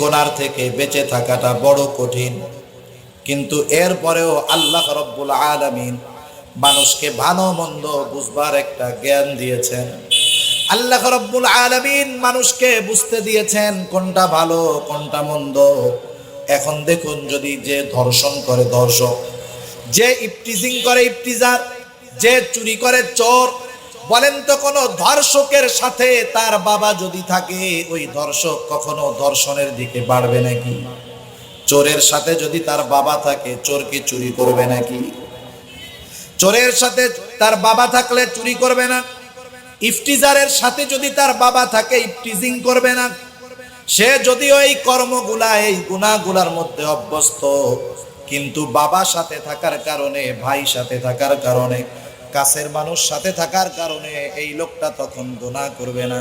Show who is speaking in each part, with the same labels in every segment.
Speaker 1: গুনার থেকে বেঁচে থাকাটা বড় কঠিন, কিন্তু এরপরেও আল্লাহ রাব্বুল আলামিন মানুষকে ভালো মন্দ বুঝবার একটা জ্ঞান দিয়েছেন। আল্লাহ রাব্বুল আলামিন মানুষকে বুঝতে দিয়েছেন কোনটা ভালো কোনটা মন্দ। এখন দেখুন, যদি যে ধর্ষণ করে ধর্ষক, যে ইফটিজিং করে ইফটিজার, যে চুরি করে চোর, বলেন তো কোন ধর্ষকের সাথে তার বাবা যদি থাকে, ওই ধর্ষক কখনো ধর্ষণের দিকে বাড়বে নাকি? চোরের সাথে যদি তার বাবা থাকে, চোর কি চুরি করবে নাকি? চোরের সাথে তার বাবা থাকলে চুরি করবে না। ইফটিজারের সাথে যদি তার বাবা থাকে, ইফটিজিং করবে না। সে যদিও এই কর্মগুলা, এই গুনাহগুলার মধ্যে অভ্যস্ত, কিন্তু বাবার সাথে থাকার কারণে, ভাই সাথে থাকার কারণে, কাছের মানুষ সাথে থাকার কারণে এই লোকটা তখন গুনাহ করবে না।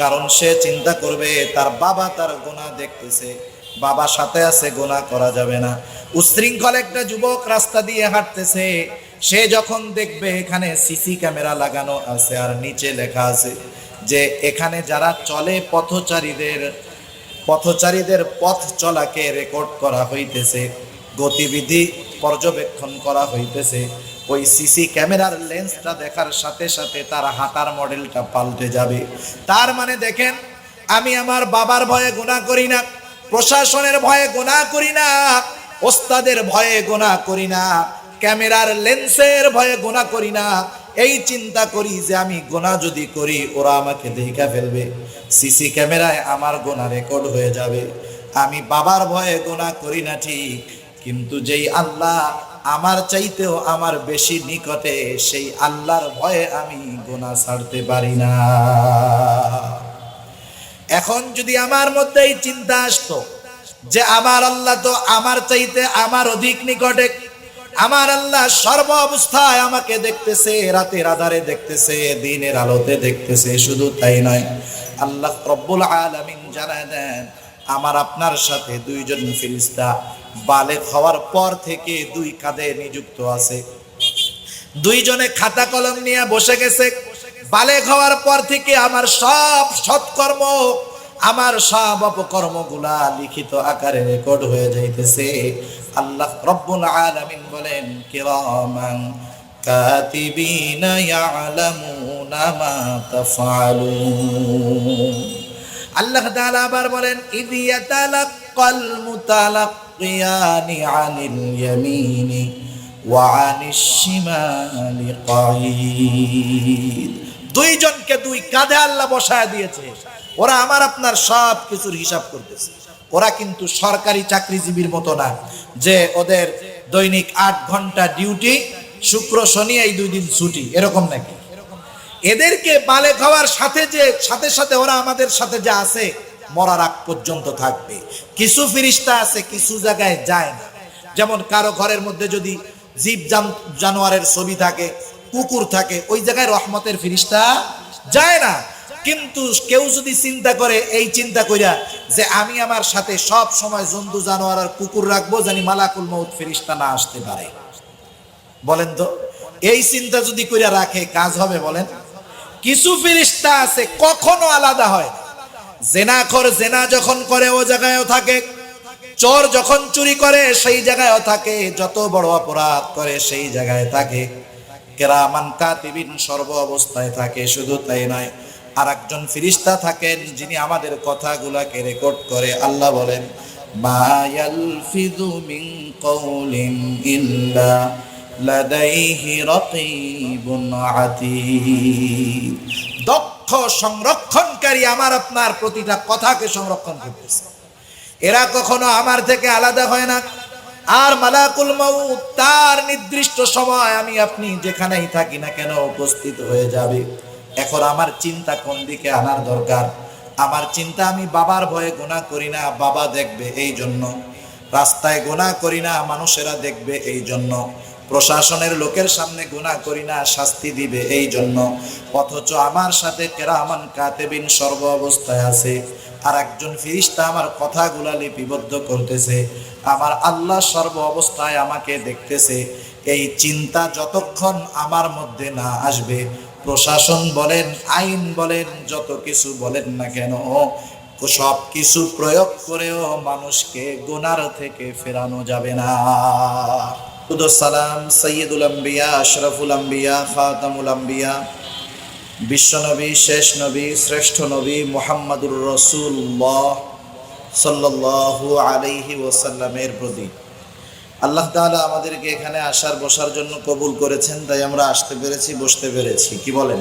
Speaker 1: কারণ সে চিন্তা করবে তার বাবা তার গুনাহ দেখতেছে, বাবা সাথে আছে, গুনাহ করা যাবে না। উশৃঙ্খল একটা যুবক রাস্তা দিয়ে হাঁটতেছে, সে যখন দেখবে এখানে সিসি ক্যামেরা লাগানো আছে আর নিচে লেখা আছে যে এখানে যারা চলে পথচারীদের পথ চলাকে রেকর্ড করা হইতেছে, গতিবিধি পর্যবেক্ষণ করা হইতেছে, ওই সিসি ক্যামেরার লেন্সটা দেখার সাথে সাথে তার হাঁটার মডেলটা পাল্টে যাবে। তার মানে দেখেন, আমি আমার বাবার ভয়ে গুনাহ করি না, প্রশাসনের ভয়ে গুনাহ করি না, ওস্তাদের ভয়ে গুনাহ করি না, ক্যামেরার লেন্সের ভয়ে গুনাহ করি না। এই চিন্তা করি যে আমি গুনাহ যদি করি ওরা আমাকে দেখে ফেলবে, সিসি ক্যামেরায় আমার গুনাহ রেকর্ড হয়ে যাবে। আমি বাবার ভয়ে গুনাহ করি না ঠিক, কিন্তু যেই আল্লাহ আমার চাইতেও আমার বেশি নিকটে, সেই আল্লাহর ভয়ে আমি গুনাহ ছাড়তে পারি না। এখন যদি আমার মধ্যে এই চিন্তা আসতো যে আমার আল্লাহ তো আমার চাইতে আমার অধিক নিকটে, আমার আল্লাহ সর্ব অবস্থায় আমাকে দেখতেছে, রাতের আধারে দেখতেছে, দিনের আলোতে দেখতেছে, শুধু তাই নয়, আল্লাহ রব্বুল আলামিন জানায় দেন আমার আপনার সাথে দুইজন ফেরেশতা বালেগ হওয়ার পর থেকে দুই কাঁধে নিযুক্ত আছে। দুইজনে খাতা কলম নিয়ে বসে গেছে। বালেগ হওয়ার পর থেকে আমার সব সৎকর্ম, আমার সব অপকর্মগুলা লিখিত আকারে রেকর্ড হয়ে যাইতেছে। আল্লাহ রব্বুল আলামিন বলেন কিরামান কাতিবিনা ইয়ালামুনা মা তাফআলুন। আল্লাহ তাআলা আবার বলেন ইয ইয়াতালাক্কাল মুতালাক্কিয়ানি আনিল ইয়ামিনি ওয়া আনিশ শিমালি কাঈদ। দুইজনকে দুই কাঁধে আল্লাহ বসায় দিয়েছে, ওরা আমার আপনার সব কিছুর হিসাব করতেছে। ওরা কিন্তু সরকারি চাকরিজীবীর মতো না যে ওদের দৈনিক 8 ঘন্টা ডিউটি, শুক্র শনি এই 2 দিন ছুটি, এরকম নাকি। এদেরকে বালেগ হওয়ার সাথে সাথে ওরা আমাদের সাথে যা আছে মরার আগ পর্যন্ত থাকবে। কিছু ফেরেশতা আছে কিছু জায়গায় যায় না, যেমন কারো ঘরের মধ্যে যদি জীব জানোয়ারের ছবি থাকে, কুকুর থাকে, ওই জায়গায় রহমতের ফেরেশতা যায় না। কিন্তু কেউ যদি চিন্তা করে, এই চিন্তা কইরা যে আমি আমার সাথে সব সময় জন্তু জানোয়ার আর কুকুর রাখবো জানি মালাকুল মউত ফেরেশতা না আসতে পারে, বলেন তো এই চিন্তা যদি কইরা রাখে কাজ হবে বলেন? কিছু ফেরেশতা আছে কখনো আলাদা হয় না। জেনাখোর জেনা যখন করে ও জায়গায়ও থাকে, চোর যখন চুরি করে সেই জায়গায়ও থাকে, যত বড় অপরাধ করে সেই জায়গায় থাকে। কিরামান কাতিবিন সর্ব অবস্থায় থাকে। শুধু তাই নয়, আর একজন ফেরেশতা থাকেন যিনি আমাদের কথাগুলোকে রেকর্ড করে। আল্লাহ বলেন মা ইয়ালফিযু মিন কাউলিন ইল্লা লাদাইহি রাকীবুন আতীদ। দক্ষ সংরক্ষণকারী আমার আপনার প্রতিটা কথাকে সংরক্ষণ করতেছে। এরা কখনো আমার থেকে আলাদা হয় না। আর মালাকুল মউত তার নির্দিষ্ট সময় আমি আপনি যেখানেই থাকি না কেন উপস্থিত হয়ে যাবে। এখন আমার চিন্তা কোন দিকে আনার দরকার? আমার চিন্তা আমি বাবার ভয়ে গুনাহ করি না, বাবা দেখবে এই জন্য। রাস্তায় গুনাহ করি না, মানুষেরা দেখবে এই জন্য। প্রশাসনের লোকের সামনে গুনাহ করি না, শাস্তি দিবে এই জন্য। অথচ আমার সাথে কিরামান কাতিবিন সর্ব অবস্থায় আছে, আর একজন ফেরেশতা আমার কথাগুলা লিপিবদ্ধ করতেছে। আমার আল্লাহ সর্ব অবস্থায় আমাকে দেখতেছে। এই চিন্তা যতক্ষণ আমার মধ্যে না আসবে, প্রশাসন বলেন, আইন বলেন, যত কিছু বলেন না কেন, সব কিছু প্রয়োগ করেও মানুষকে গুনাহ থেকে ফেরানো যাবে না। সালাম সৈয়দুল আম্বিয়া, আশরাফুল আম্বিয়া, খাতামুল আম্বিয়া, বিশ্বনবী, শেষ নবী, শ্রেষ্ঠ নবী মুহাম্মদুর রাসূলুল্লাহ সাল্লাল্লাহু আলাইহি ওয়াসাল্লামের প্রতি আল্লাহ তাআলা আমাদেরকে এখানে আসার বসার জন্য কবুল করেছেন, তাই আমরা আসতে পেরেছি, বসতে পেরেছি। কি বলেন?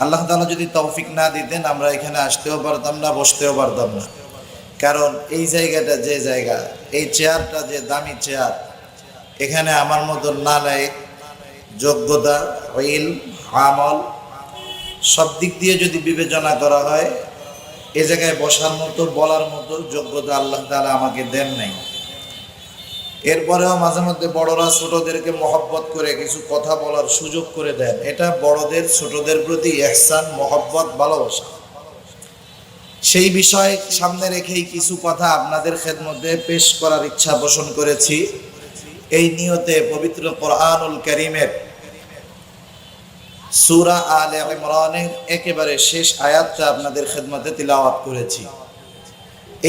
Speaker 1: আল্লাহ তাআলা যদি তৌফিক না দিতেন আমরা এখানে আসতেও পারতাম না, বসতেও পারতাম না। কারণ এই জায়গাটা যে জায়গা, এই চেয়ারটা যে দামি চেয়ার, এখানে আমার মতো নালায়েক, যোগ্যতা, ইলম, আমল সব দিক দিয়ে যদি বিবেচনা করা হয়, এ জায়গায় বসার মতো, বলার মতো যোগ্যতা আল্লাহ তাআলা আমাকে দেন নাই। এরপরেও মাঝে মধ্যে বড়রা ছোটদেরকে মহব্বত করে কিছু কথা বলার সুযোগ করে দেন। এটা বড়দের ছোটদের প্রতি ইহসান, মহব্বত, ভালোবাসা। সেই বিষয় সামনে রেখেই কিছু কথা আপনাদের খেদমতে পেশ করার ইচ্ছা পোষণ করেছি। এই নিয়তে পবিত্র কোরআনুল কারীমের সূরা আলে ইমরানের একেবারে শেষ আয়াতটা আপনাদের খেদমতে তিলাওয়াত করেছি।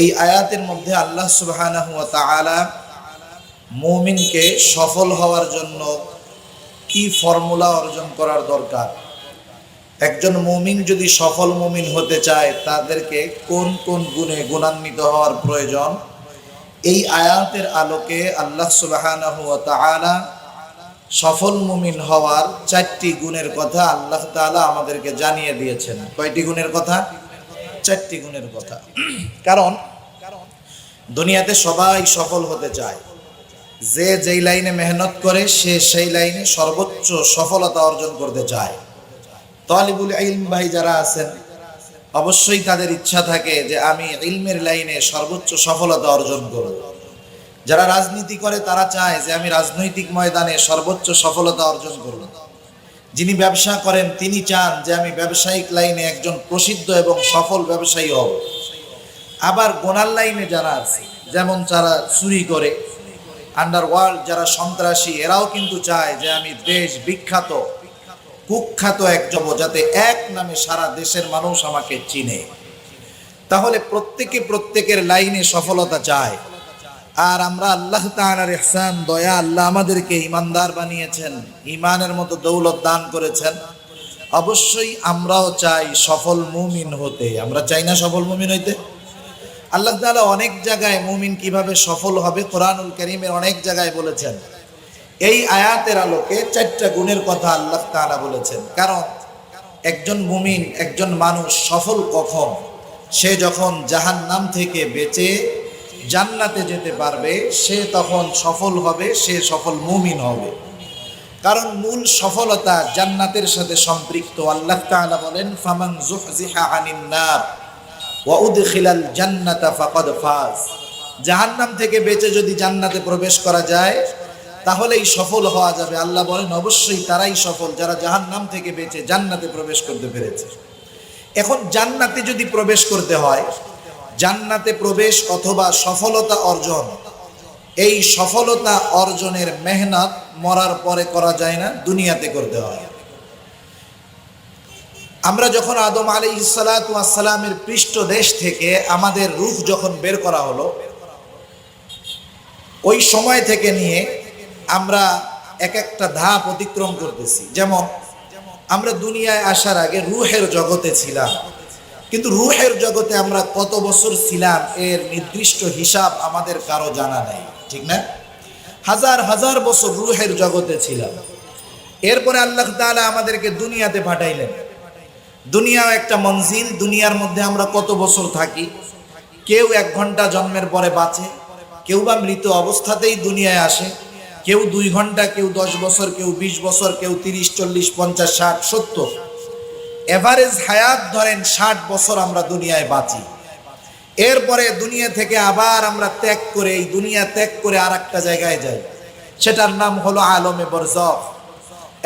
Speaker 1: এই আয়াতের মধ্যে আল্লাহ সুবহানাহু ওয়া তাআলা মুমিনকে সফল হওয়ার জন্য কি ফর্মুলা অর্জন করার দরকার, একজন মুমিন যদি সফল মুমিন হতে চায় তাদেরকে কোন কোন গুণে গুণান্বিত হওয়ার প্রয়োজন, এই আয়াতের আলোকে আল্লাহ সুবহানাহু ওয়া তাআলা সফল মুমিন হওয়ার 4টি গুণের কথা আল্লাহ তাআলা আমাদেরকে জানিয়ে দিয়েছেন। কয়টি গুণের কথা? 4টি গুণের কথা। কারণ দুনিয়াতে সবাই সফল হতে চায়। যে যেই লাইনে মেহনত করে সে সেই লাইনে সর্বোচ্চ সফলতা অর্জন করতে চায়। তালিবুল ইলম ভাই যারা আছেন, অবশ্যই তাদের ইচ্ছা থাকে যে আমি ইলমের লাইনে সর্বোচ্চ সফলতা অর্জন করব। যারা রাজনীতি করে তারা চায় যে আমি রাজনৈতিক ময়দানে সর্বোচ্চ সফলতা অর্জন করব। যিনি ব্যবসা করেন তিনি চান যে আমি ব্যবসায়িক লাইনে একজন প্রসিদ্ধ এবং সফল ব্যবসায়ী হব। আবার গোনার লাইনে যারা আছে, যেমন যারা চুরি করে, আন্ডারওয়ার্ল্ড যারা সন্ত্রাসী, এরাও কিন্তু চায় যে আমি দেশ বিখ্যাত, কুখ্যাত একজন, যাতে এক নামে সারা দেশের মানুষ আমাকে চিনে। তাহলে প্রত্যেকে প্রত্যেকের লাইনে সফলতা চায়। আর আমরা আল্লাহ তাআলার ইহসান, দয়া, আল্লাহ আমাদেরকে ঈমানদার বানিয়েছেন, ঈমানের মতো দৌলত দান করেছেন। অবশ্যই আমরাও চাই সফল মুমিন হতে। আমরা চাই না সফল মুমিন হইতে? আল্লাহ তাআলা অনেক জায়গায় মুমিন কিভাবে সফল হবে কোরআনুল কারীমের অনেক জায়গায় বলেছেন। এই আয়াতের আলোকে 4টা গুণের কথা আল্লাহ তাআলা বলেছেন। কারণ একজন মুমিন, একজন মানুষ সফল কখন? সে যখন জাহান্নাম থেকে বেঁচে জান্নাতে যেতে পারবে, সে তখন সফল হবে, সে সফল মুমিন হবে। কারণ মূল সফলতা জান্নাতের সাথে সম্পৃক্ত। আল্লাহ তাআলা বলেন, ফামান যুহজিহা আনিন নার ওয়া উদখিলাল জান্নাতা ফাকাদ ফাজ। জাহান্নাম থেকে বেঁচে যদি জান্নাতে প্রবেশ করা যায় তাহলেই সফল হওয়া যাবে। আল্লাহ বলেন অবশ্যই তারাই সফল যারা জাহান্নাম থেকে বেঁচে জান্নাতে প্রবেশ করতে পেরেছে। এখন জান্নাতে যদি প্রবেশ করতে হয়, জান্নাতে প্রবেশ অথবা সফলতা অর্জন, এই সফলতা অর্জনের মেহনত মরার পরে করা যায় না, দুনিয়াতে করতে হয়। আমরা যখন আদম আলাইহিস সালাতু ওয়াস সালামের পৃষ্ঠদেশ থেকে আমাদের রূহ যখন বের করা হলো, ওই সময় থেকে নিয়ে আমরা এক একটা ধাপ অতিক্রম করতেছি। যেমন আমরা দুনিয়ায় আসার আগে রূহের জগতে ছিলাম, কিন্তু রূহের জগতে আমরা কত বছর ছিলাম এর নির্দিষ্ট হিসাব আমাদের কারো জানা নাই, ঠিক না? হাজার হাজার বছর রূহের জগতে ছিলাম। এরপরে আল্লাহ তাআলা আমাদেরকে দুনিয়াতে পাঠাইলেন। দুনিয়াও একটা মঞ্জিল। দুনিয়ার মধ্যে আমরা কত বছর থাকি? কেউ 1 ঘন্টা জন্মের পরে বাঁচে, কেউ বা মৃত অবস্থাতেই দুনিয়ায় আসে, কেউ 2 ঘন্টা, কেউ 10 বছর, কেউ 20 বছর, কেউ 30, 40, 50, 60, 70। এভারেজ হায়াত ধরেন 60 বছর আমরা দুনিয়ায় বাঁচি। এরপরে দুনিয়া থেকে আবার আমরা ত্যাগ করে, এই দুনিয়া ত্যাগ করে আর একটা জায়গায় যাই, সেটার নাম হলো আলমে বরজখ।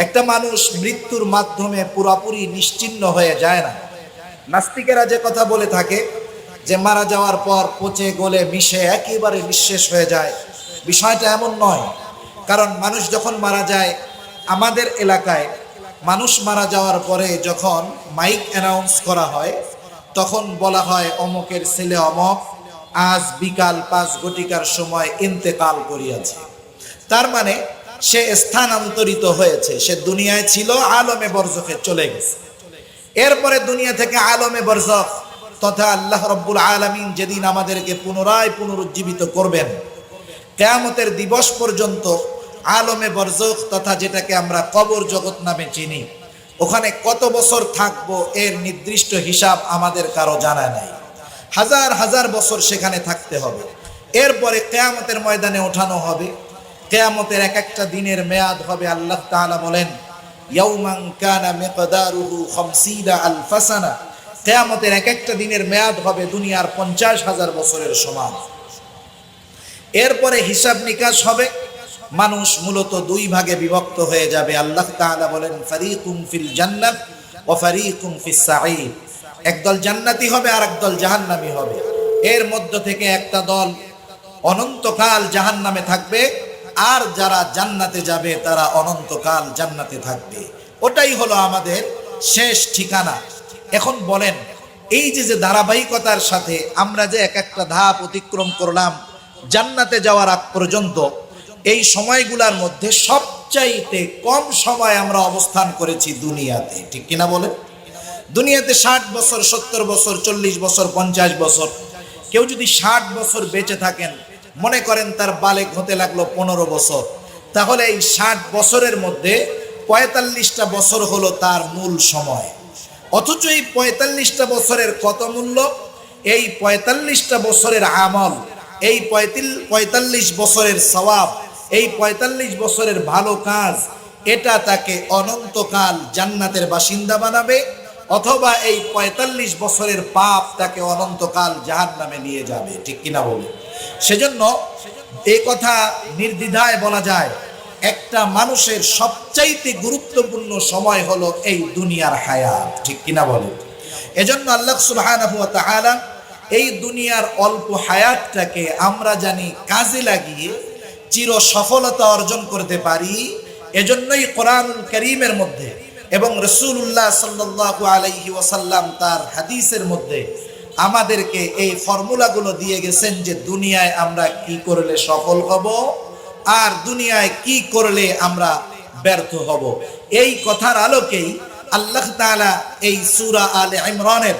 Speaker 1: একটা মানুষ মৃত্যুর মাধ্যমে পুরোপুরি নিশ্চিহ্ন হয়ে যায় না। নাস্তিকেরা যে কথা বলে থাকে যে মারা যাওয়ার পর পচে গলে মিশে একেবারে নিঃশেষ হয়ে যায়, বিষয়টা এমন নয়। কারণ মানুষ যখন মারা যায়, আমাদের এলাকায় মানুষ মারা যাওয়ার পরে যখন মাইক অ্যানাউন্স করা হয়, তখন বলা হয় অমকের ছেলে অমক আজ বিকাল 5 ঘটিকার সময় ইন্তেকাল করিয়াছে। তার মানে সে স্থানান্তরিত হয়েছে, সে দুনিয়ায় ছিল, আলমে বরজখে চলে গেছে। এরপরে দুনিয়া থেকে আলমে বরজখ তথা আল্লাহ রাব্বুল আলামিন যেদিন আমাদেরকে পুনরায় পুনরুজ্জীবিত করবেন, কিয়ামতের দিবস পর্যন্ত আলমে বরজখ তথা যেটাকে আমরা কবর জগৎ নামে চিনি, ওখানে কত বছর থাকবো এর নির্দিষ্ট হিসাব আমাদের কারো জানা নাই। হাজার হাজার বছর সেখানে থাকতে হবে। এরপরে কিয়ামতের ময়দানে ওঠানো হবে। কিয়ামতের এক একটা দিনের মেয়াদ হবে, আল্লাহ তাআলা বলেন ইয়াউমান কানা মিকদারুহু 50 আলফ সানা, কিয়ামতের এক একটা দিনের মেয়াদ হবে দুনিয়ার 50,000 বছরের সমান। এরপরে হিসাব নিকাশ হবে। মানুষ মূলত দুই ভাগে বিভক্ত হয়ে যাবে। আল্লাহ তাআলা বলেন ফারিকুম ফিল জান্নাত ওয়া ফারিকুম ফিস সাঈর, একদল জান্নাতি হবে আর একদল জাহান্নামী হবে। এর মধ্য থেকে একটা দল অনন্তকাল জাহান্নামে থাকবে, আর যারা জান্নাতে যাবে তারা অনন্তকাল জান্নাতে থাকবে। ওটাই হলো আমাদের শেষ ঠিকানা। এখন বলেন, এই যে ধারাবাহিকতার সাথে আমরা যে এক একটা ধাপ অতিক্রম করলাম জান্নাতে যাওয়ার আগ পর্যন্ত, এই সময়গুলোর মধ্যে সবচাইতে কম সময় আমরা অবস্থান করেছি দুনিয়াতে, ঠিক কিনা বলেন? দুনিয়াতে 60 বছর, 70 বছর, 40 বছর, 50 বছর। কেউ যদি 60 বছর বেঁচে থাকেন, মনে করেন তার বালেগ হতে লাগলো 15 বছর, তাহলে এই 60 বছরের মধ্যে 45টা বছর হলো তার মূল সময়। অথচ এই 45টা বছরের কত মূল্য? এই 45টা বছরের আমল, এই 45 বছরের সওয়াব, এই 45 বছরের ভালো কাজ, এটা তাকে অনন্তকাল জান্নাতের বাসিন্দা বানাবে, অথবা এই 45 বছরের পাপ তাকে অনন্তকাল জাহান্নামে নিয়ে যাবে, ঠিক কিনা বলে? সেজন্য এই কথা নির্দ্বিধায় বলা যায়, একটা মানুষের সবচাইতে গুরুত্বপূর্ণ সময় হলো এই দুনিয়ার হায়াত, ঠিক কিনা বলে? এজন্য আল্লাহ সুবহানাহু ওয়া তাআলা এই দুনিয়ার অল্প হায়াতটাকে আমরা জানি কাজে লাগিয়ে চির সফলতা অর্জন করতে পারি। এজন্যই কোরআনুল কারীমের মধ্যে এবং রাসূলুল্লাহ সাল্লাল্লাহু আলাইহি ওয়াসাল্লাম তার হাদিসের মধ্যে আমাদেরকে এই ফর্মুলাগুলো দিয়ে গেছেন যে দুনিয়ায় আমরা কি করলে সফল হব আর দুনিয়ায় কি করলে আমরা ব্যর্থ হব। এই কথার আলোকেই আল্লাহ তাআলা এই সূরা আলে ইমরানের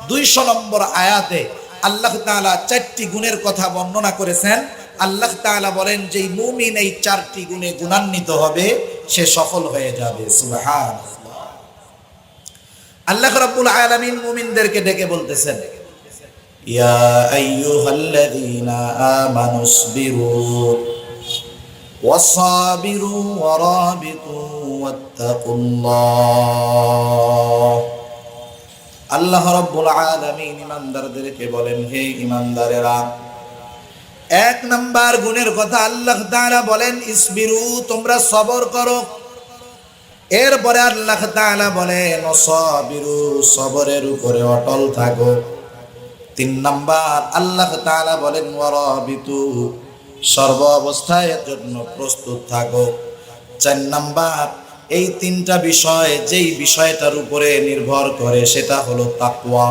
Speaker 1: 200 নম্বর আয়াতে আল্লাহ তাআলা 4টি গুণের কথা বর্ণনা করেছেন। আল্লাহ তাআলা বলেন যে মুমিন এই 4টি গুণে গুণান্বিত হবে, সে সফল হয়ে যাবে। সুবহানাল্লাহ। আল্লাহ রাব্বুল আলামিন মুমিনদেরকে ডেকে বলতেছেন, ইয়া আইয়ুহাল্লাযীনা আমানুসবিরু ওয়াসাবিরু ওয়ারাবিতু ওয়াত্তাকুল্লাহ। আল্লাহ রাব্বুল আলামিন ইমানদারদেরকে বলেন, হে ইমানদারেরা, 1 নাম্বার গুণের কথা আল্লাহ তাআলা বলেন ইসবিরু, তোমরা সবর করো। এরপরে আল্লাহ তাআলা বলেন ওয়াসাবিরু, সবরের উপরে অটল থাকো। 3 নাম্বার আল্লাহ তাআলা বলেন ওয়ারাবিতু, সর্ব অবস্থায় এর জন্য প্রস্তুত থাকো। 4 নাম্বার এই 3টা বিষয় যেই বিষয়টার উপরে নির্ভর করে সেটা হলো তাকওয়া।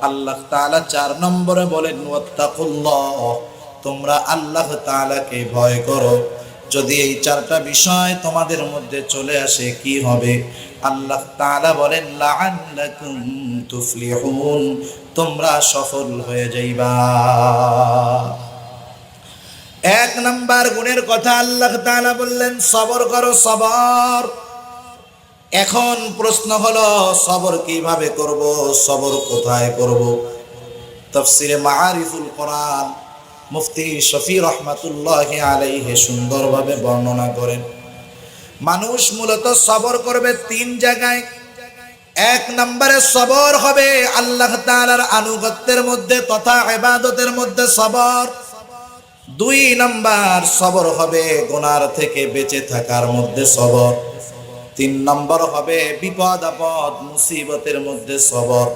Speaker 1: আল্লাহ তাআলা 4 নম্বরে বলেন ওয়াত্তাকুল্লাহ, তোমরা আল্লাহ তাআলাকে ভয় করো। যদি এই 4টা বিষয় তোমাদের মধ্যে চলে আসে কি হবে? আল্লাহ তাআলা বলেন লাআল্লাকুম তুফলিহুন, তোমরা সফল হয়ে যাইবা। 1 নাম্বার গুণের কথা আল্লাহ তাআলা বললেন সবর করো, সবর। এখন প্রশ্ন হলো সবর কিভাবে করব, সবর কোথায় করব? তাফসিরে মাআরিফুল কোরআন মুফতি শফি রহমাতুল্লাহি আলাইহি সুন্দরভাবে বর্ণনা করেন, মানুষ মূলত সবর করবে 3 জায়গায়। 1 নম্বরে সবর হবে আল্লাহ তাআলার আনুগত্যের মধ্যে তথা ইবাদতের মধ্যে সবর। 2 নম্বর সবর হবে গুনার থেকে বেঁচে থাকার মধ্যে সবর। 3 নম্বর হবে বিপদ আপদ মুসিবতের মধ্যে সবর।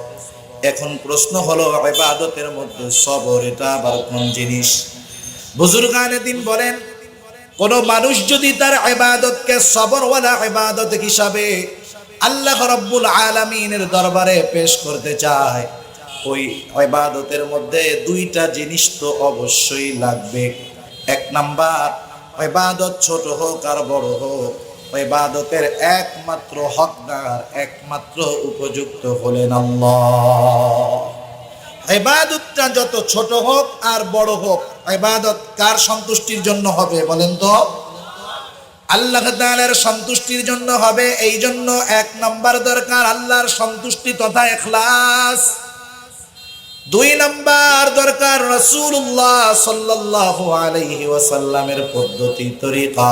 Speaker 1: এখন প্রশ্ন হলো ইবাদতের মধ্যে সবর এটা আবার কোন জিনিস? বুজুর্গানে দিন বলেন, কোন মানুষ যদি তার ইবাদতকে সবরওয়ালা ইবাদত হিসাবে আল্লাহ রাব্বুল আলামিনের দরবারে পেশ করতে চায়, ওই ইবাদতের মধ্যে দুইটা জিনিস তো অবশ্যই লাগবে। এক নাম্বার, ইবাদত ছোট হোক আর বড় হোক, ইবাদতের একমাত্র হকদার, একমাত্র উপযুক্ত হলেন আল্লাহ। ইবাদতটা যত ছোট হোক আর বড় হোক, ইবাদত কার সন্তুষ্টির জন্য হবে বলেন তো? আল্লাহ তাআলার সন্তুষ্টির জন্য হবে। এই জন্য এক নাম্বার দরকার আল্লাহর সন্তুষ্টি তথা ইখলাস। দুই নাম্বার দরকার রাসূলুল্লাহ সাল্লাল্লাহু আলাইহি ওয়াসাল্লামের পদ্ধতি তরিকা।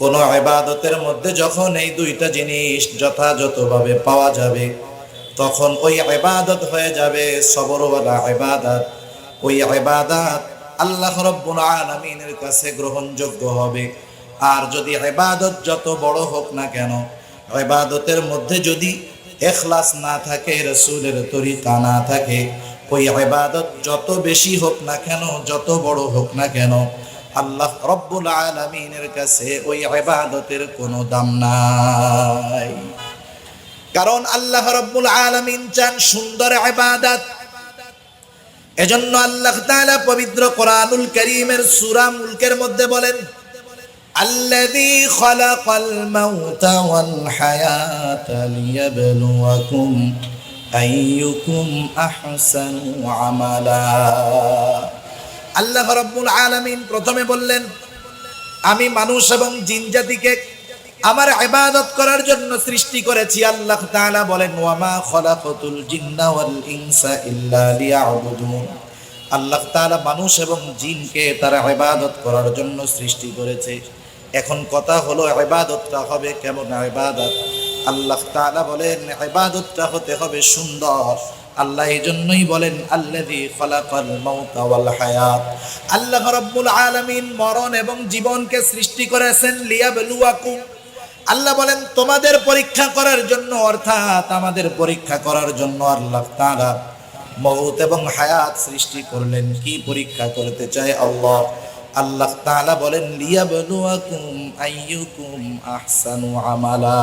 Speaker 1: কোন ইবাদতের মধ্যে যখন এই দুইটা জিনিস যথাযথভাবে পাওয়া যাবে, তখন ওই ইবাদত হয়ে যাবে সবরওয়ালা ইবাদত। ওই ইবাদত আল্লাহ রাব্বুল আলামিনের কাছে গ্রহণযোগ্য হবে। আর যদি ইবাদত যত বড় হোক না কেন, ইবাদতের মধ্যে যদি ইখলাস না থাকে, রাসূলের তরিকা না থাকে, ওই ইবাদত যত বেশি হোক না কেন, যত বড় হোক না কেন, আল্লাহ রাব্বুল আলামিনের কাছে ওই ইবাদতের কোনো দাম নাই। কারণ আল্লাহ রাব্বুল আলামিন চান সুন্দর ইবাদত। এজন্য আল্লাহ তাআলা পবিত্র কোরআনুল কারীমের সূরা মুলকের মধ্যে বলেন, আল্লাযী খালাকাল মাউতা ওয়াল হায়াতা লিয়াবলুয়াকুম আইয়ুকুম আহসানু আমালা। আল্লাহ রাব্বুল আলামিন প্রথমে বললেন, আমি মানুষ এবং জিন জাতিকে আমার ইবাদত করার জন্য সৃষ্টি করেছি। আল্লাহ তাআলা বলেন, ওয়ামা খালাকাতুল জিন্না ওয়াল ইনসা ইল্লা লিয়াবুদুন। আল্লাহ তাআলা মানুষ এবং জিনকে তার ইবাদত করার জন্য সৃষ্টি করেছে। এখন কথা হলো ইবাদতটা হবে কেমন ইবাদত? আল্লাহ তাআলা বলেন ইবাদতটা হতে হবে সুন্দর। আল্লাহ এই জন্যই বলেন আল্লাযী খালাকাল মাউতা ওয়াল হায়াত। আল্লাহ রাব্বুল আলামিন মরণ এবং জীবনকে সৃষ্টি করেছেন লিয়াবলুয়াকুম। আল্লাহ বলেন তোমাদের পরীক্ষা করার জন্য, অর্থাৎ আমাদের পরীক্ষা করার জন্য আল্লাহ তাআলা মউত এবং হায়াত সৃষ্টি করলেন। কি পরীক্ষা করতে চায় আল্লাহ? আল্লাহ তাআলা বলেন লিয়াবলুয়াকুম আইয়ুকুম আহসানু আমালা।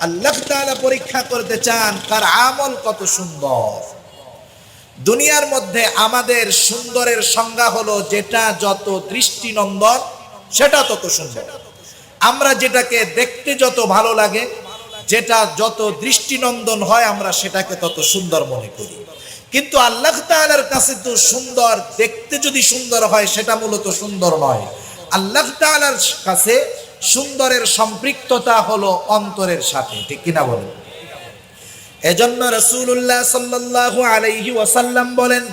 Speaker 1: আল্লাহ তাআলা পরীক্ষা করতে চান কার আমল কত সুন্দর। দুনিয়ার মধ্যে আমাদের সুন্দরের সংজ্ঞা হলো যেটা যত দৃষ্টিনন্দন সেটা তত সুন্দর। আমরা যেটাকে দেখতে যত ভালো লাগে, যেটা যত দৃষ্টিনন্দন হয়, আমরা সেটাকে তত সুন্দর মনে করি। কিন্তু আল্লাহ তাআলার কাছে তো সুন্দর দেখতে যদি সুন্দর হয় সেটা মূলত সুন্দর নয়। আল্লাহ তাআলার কাছে সুন্দরের সম্পৃক্ততা হলো অন্তরের সাথে, ঠিক কিনা বলেন? এজন্য রাসূলুল্লাহ সাল্লাল্লাহু আলাইহি ওয়াসাল্লাম বলেন,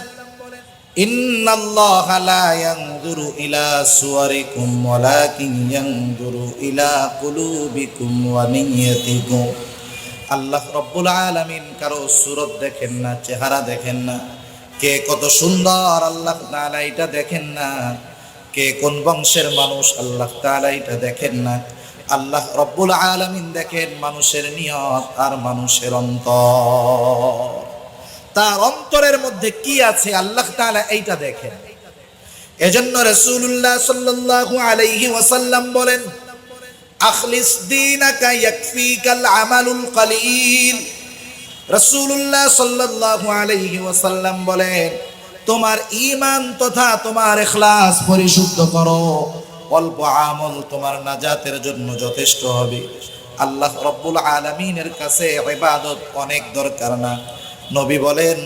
Speaker 1: ইন্নাল্লাহা লা ইয়ানজুরু ইলা সুওয়ারিকুম ওয়ালাকিন ইয়ানজুরু ইলা কুলুবিকুম ওয়া নিয়্যাতিকুম। আল্লাহ রাব্বুল আলামিন কারো সূরত দেখেন না, চেহারা দেখেন না, কে কত সুন্দর আল্লাহ তাআলা এটা দেখেন না, কে কোন বংশের মানুষ আল্লাহ তাআলা এটা দেখেন না। আল্লাহ রাব্বুল আলামিন দেখেন মানুষের নিয়ত আর মানুষের অন্তর। তার অন্তরের মধ্যে কি আছে আল্লাহ তাআলা এইটা দেখেন। এজন্য রাসূলুল্লাহ সাল্লাল্লাহু আলাইহি ওয়াসাল্লাম বলেন, আখলিস দীনাকা ইয়াকফিকাল আমালুল কলিল। রাসূলুল্লাহ সাল্লাল্লাহু আলাইহি ওয়াসাল্লাম বলেন, তোমার ঈমান তথা তোমার ইখলাস পরিশুদ্ধ করো, অল্প আমল তোমার নাজাতের জন্য যথেষ্ট হবে। আল্লাহ রাব্বুল আলামিনের কাছে ইবাদত অনেক দরকার না। নবী বলেন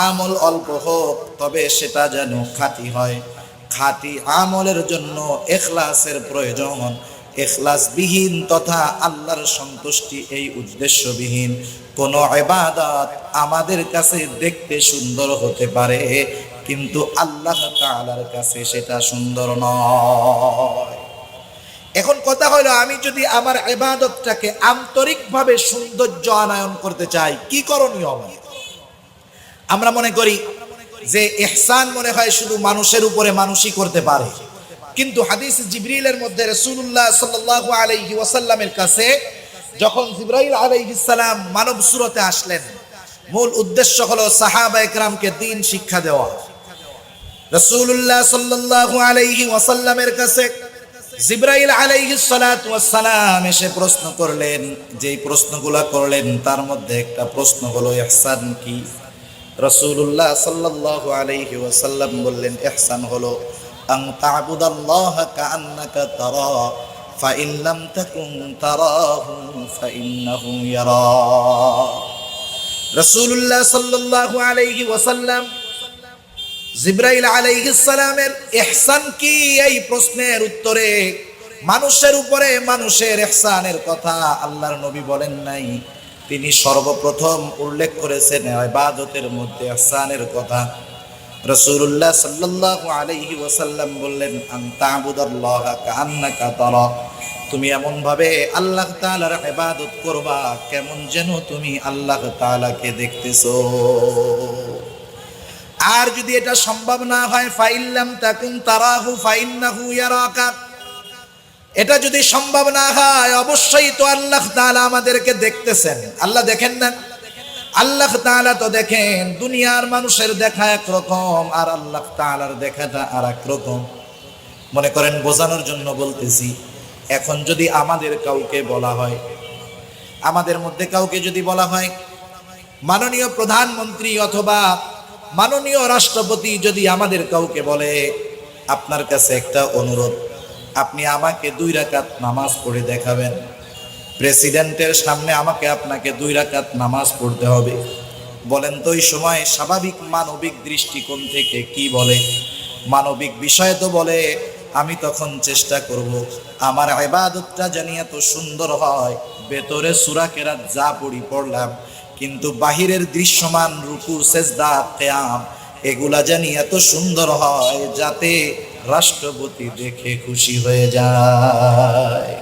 Speaker 1: আমল অল্প হোক, তবে সেটা যেন খাঁটি হয়। খাঁটি আমলের জন্য ইখলাসের প্রয়োজন। ইখলাসবিহীন তথা আল্লাহর সন্তুষ্টি এই উদ্দেশ্যবিহীন কোন ইবাদত আমাদের কাছে দেখতে সুন্দর হতে পারে, কিন্তু আল্লাহ তাআলার কাছে সেটা সুন্দর নয়। এখন কথা হলো, আমি যদি আমার ইবাদতটাকে আন্তরিকভাবে সৌন্দর্য আনয়ন করতে চাই, কি করণীয় আমার? আমরা মনে করি যে ইহসান মনে হয় শুধু মানুষের উপরে মানুষই করতে পারে, কিন্তু হাদিস জিবরিলের মধ্যে রাসূলুল্লাহ সাল্লাল্লাহু আলাইহি ওয়াসাল্লামের কাছে যখন জিবরাইল আলাইহিস সালাম মানব সুরতে আসলেন, মূল উদ্দেশ্য হলো সাহাবায়ে কেরামকে দ্বীন শিক্ষা দেওয়া। রাসূলুল্লাহ সাল্লাল্লাহু আলাইহি ওয়াসাল্লামের কাছে জিবরাইল আলাইহিস সালাতু ওয়াস সালাম এসে প্রশ্ন করলেন, যেই প্রশ্নগুলো করলেন তার মধ্যে একটা প্রশ্ন হলো ইহসান কি? রাসূলুল্লাহ সাল্লাল্লাহু আলাইহি ওয়াসাল্লাম বললেন, ইহসান হলো আন তা'বুদাল্লাহা কাআন্নাকা তারা ফা ইন লাম তাকুন তারাহু ফা ইন্নাহু ইয়ারা। রাসূলুল্লাহ সাল্লাল্লাহু আলাইহি ওয়াসাল্লাম জিবরাইল আলাইহিস সালামের ইহসান কি এই প্রশ্নের উত্তরে মানুষের উপরে মানুষের ইহসানের কথা আল্লাহর নবী বলেন নাই, তিনি সর্বপ্রথম উল্লেখ করেছেন ইবাদতের মধ্যে ইহসানের কথা। রাসূলুল্লাহ সাল্লাল্লাহু আলাইহি ওয়াসাল্লাম বললেন, আন তা'বুদাল্লাহা কাআন্নাকা তারা, তুমি এমন ভাবে আল্লাহ তাআলার ইবাদত করবা কেমন যেন তুমি আল্লাহ তাআলাকে দেখতেছো। আর যদি এটা সম্ভব না হয়, ফাইল্লাম তাকুন তারাহু ফাইন্নাহু ইয়ারাকা, এটা যদি সম্ভব না হয় অবশ্যই তো আল্লাহ তাআলা আমাদেরকে দেখতেছেন। আল্লাহ দেখেন না? আল্লাহ তাআলা তো দেখেন। দুনিয়ার মানুষের দেখা একরকম আর আল্লাহ তাআলার দেখাটা আর এক রকম। মনে করেন বোঝানোর জন্য বলতেছি, এখন যদি আমাদের কাউকে বলা হয়, আমাদের মধ্যে কাউকে যদি বলা হয়, মাননীয় প্রধানমন্ত্রী অথবা মাননীয় রাষ্ট্রপতি যদি আমাদের কাউকে বলে, আপনার কাছে একটা অনুরোধ, আপনি আমাকে 2 রাকাত নামাজ পড়ে দেখাবেন, প্রেসিডেন্টের সামনে আমাকে আপনাকে 2 রাকাত নামাজ পড়তে হবে, বলেন তো ওই সময় স্বাভাবিক মানবিক দৃষ্টিকোণ থেকে কি বলে? মানবিক বিষয় তো বলে, আমি তখন চেষ্টা করব আমার ইবাদতটা জানি এত সুন্দর হয়, ভেতরে সূরা কেরাত যা পড়লাম, কিন্তু বাহিরের দৃশ্যমান রুকু সেজদা কিয়াম এগুলা জানি এত সুন্দর হয় যাতে রাষ্ট্রপতি দেখে খুশি হয়ে যায়।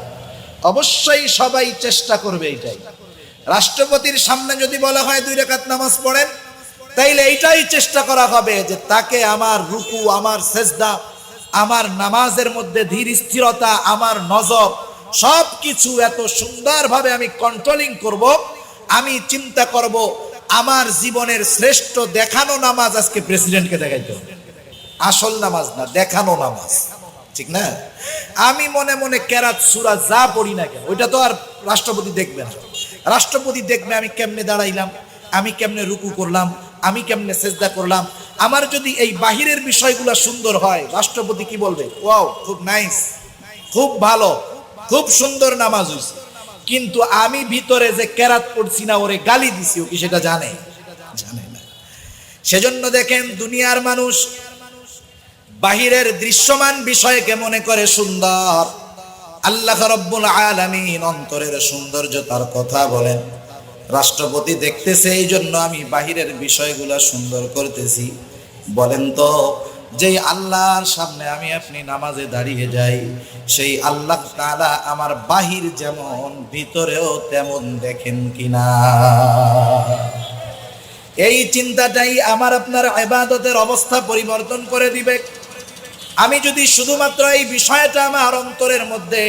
Speaker 1: অবশ্যই সবাই চেষ্টা করবে এটাই। রাষ্ট্রপতির সামনে যদি বলা হয় 2 রাকাত নামাজ পড়েন, তাইলে এইটাই চেষ্টা করা হবে যে তাকে আমার রুকু, আমার সেজদা, আমার নামাজের মধ্যে ধীর স্থিরতা, আমার নজর সবকিছু এত সুন্দরভাবে আমি কন্ট্রোলিং করব, আমি চিন্তা করব আমার জীবনের শ্রেষ্ঠ দেখানো নামাজ আজকে প্রেসিডেন্টকে দেখাইতে হবে। আসল নামাজ না, দেখানো নামাজ, ঠিক না? আমি মনে মনে কেরাত সূরা যা পড়ি না কেন, ওইটা তো আর রাষ্ট্রপতি দেখবে না। রাষ্ট্রপতি দেখবে আমি কেমনে দাঁড়াইলাম, আমি কেমনে রুকু করলাম, আমি কেমনে সেজদা করলাম। আমার যদি এই বাহিরের বিষয়গুলো সুন্দর হয়, রাষ্ট্রপতি কি বলবে? ওয়াও, খুব নাইস, খুব ভালো, খুব সুন্দর নামাজ হইছে। কিন্তু আমি ভিতরে যে কেরাত পড়ছি না, ওরে গালি দিছি, ও কি সেটা জানে? জানে না। সেজন্য দেখেন দুনিয়ার মানুষ বাহিরের দৃশ্যমান বিষয়কে মনে করে সুন্দর, আল্লাহ রাব্বুল আলামিন অন্তরের সৌন্দর্যতার কথা বলেন। রাষ্ট্রপতি দেখতেছে এই জন্য আমি বাহিরের বিষয়গুলো সুন্দর করতেছি। বলেন তো, যেই আল্লাহর সামনে আমি আপনি নামাজে দাঁড়িয়ে যাই, সেই আল্লাহ তাআলা আমার বাহির যেমন ভিতরেও তেমন দেখেন কিনা? এই চিন্তাটাই আমার আপনার ইবাদতের অবস্থা পরিবর্তন করে দিবে। আমি যদি শুধুমাত্র এই বিষয়টা আমার অন্তরের মধ্যে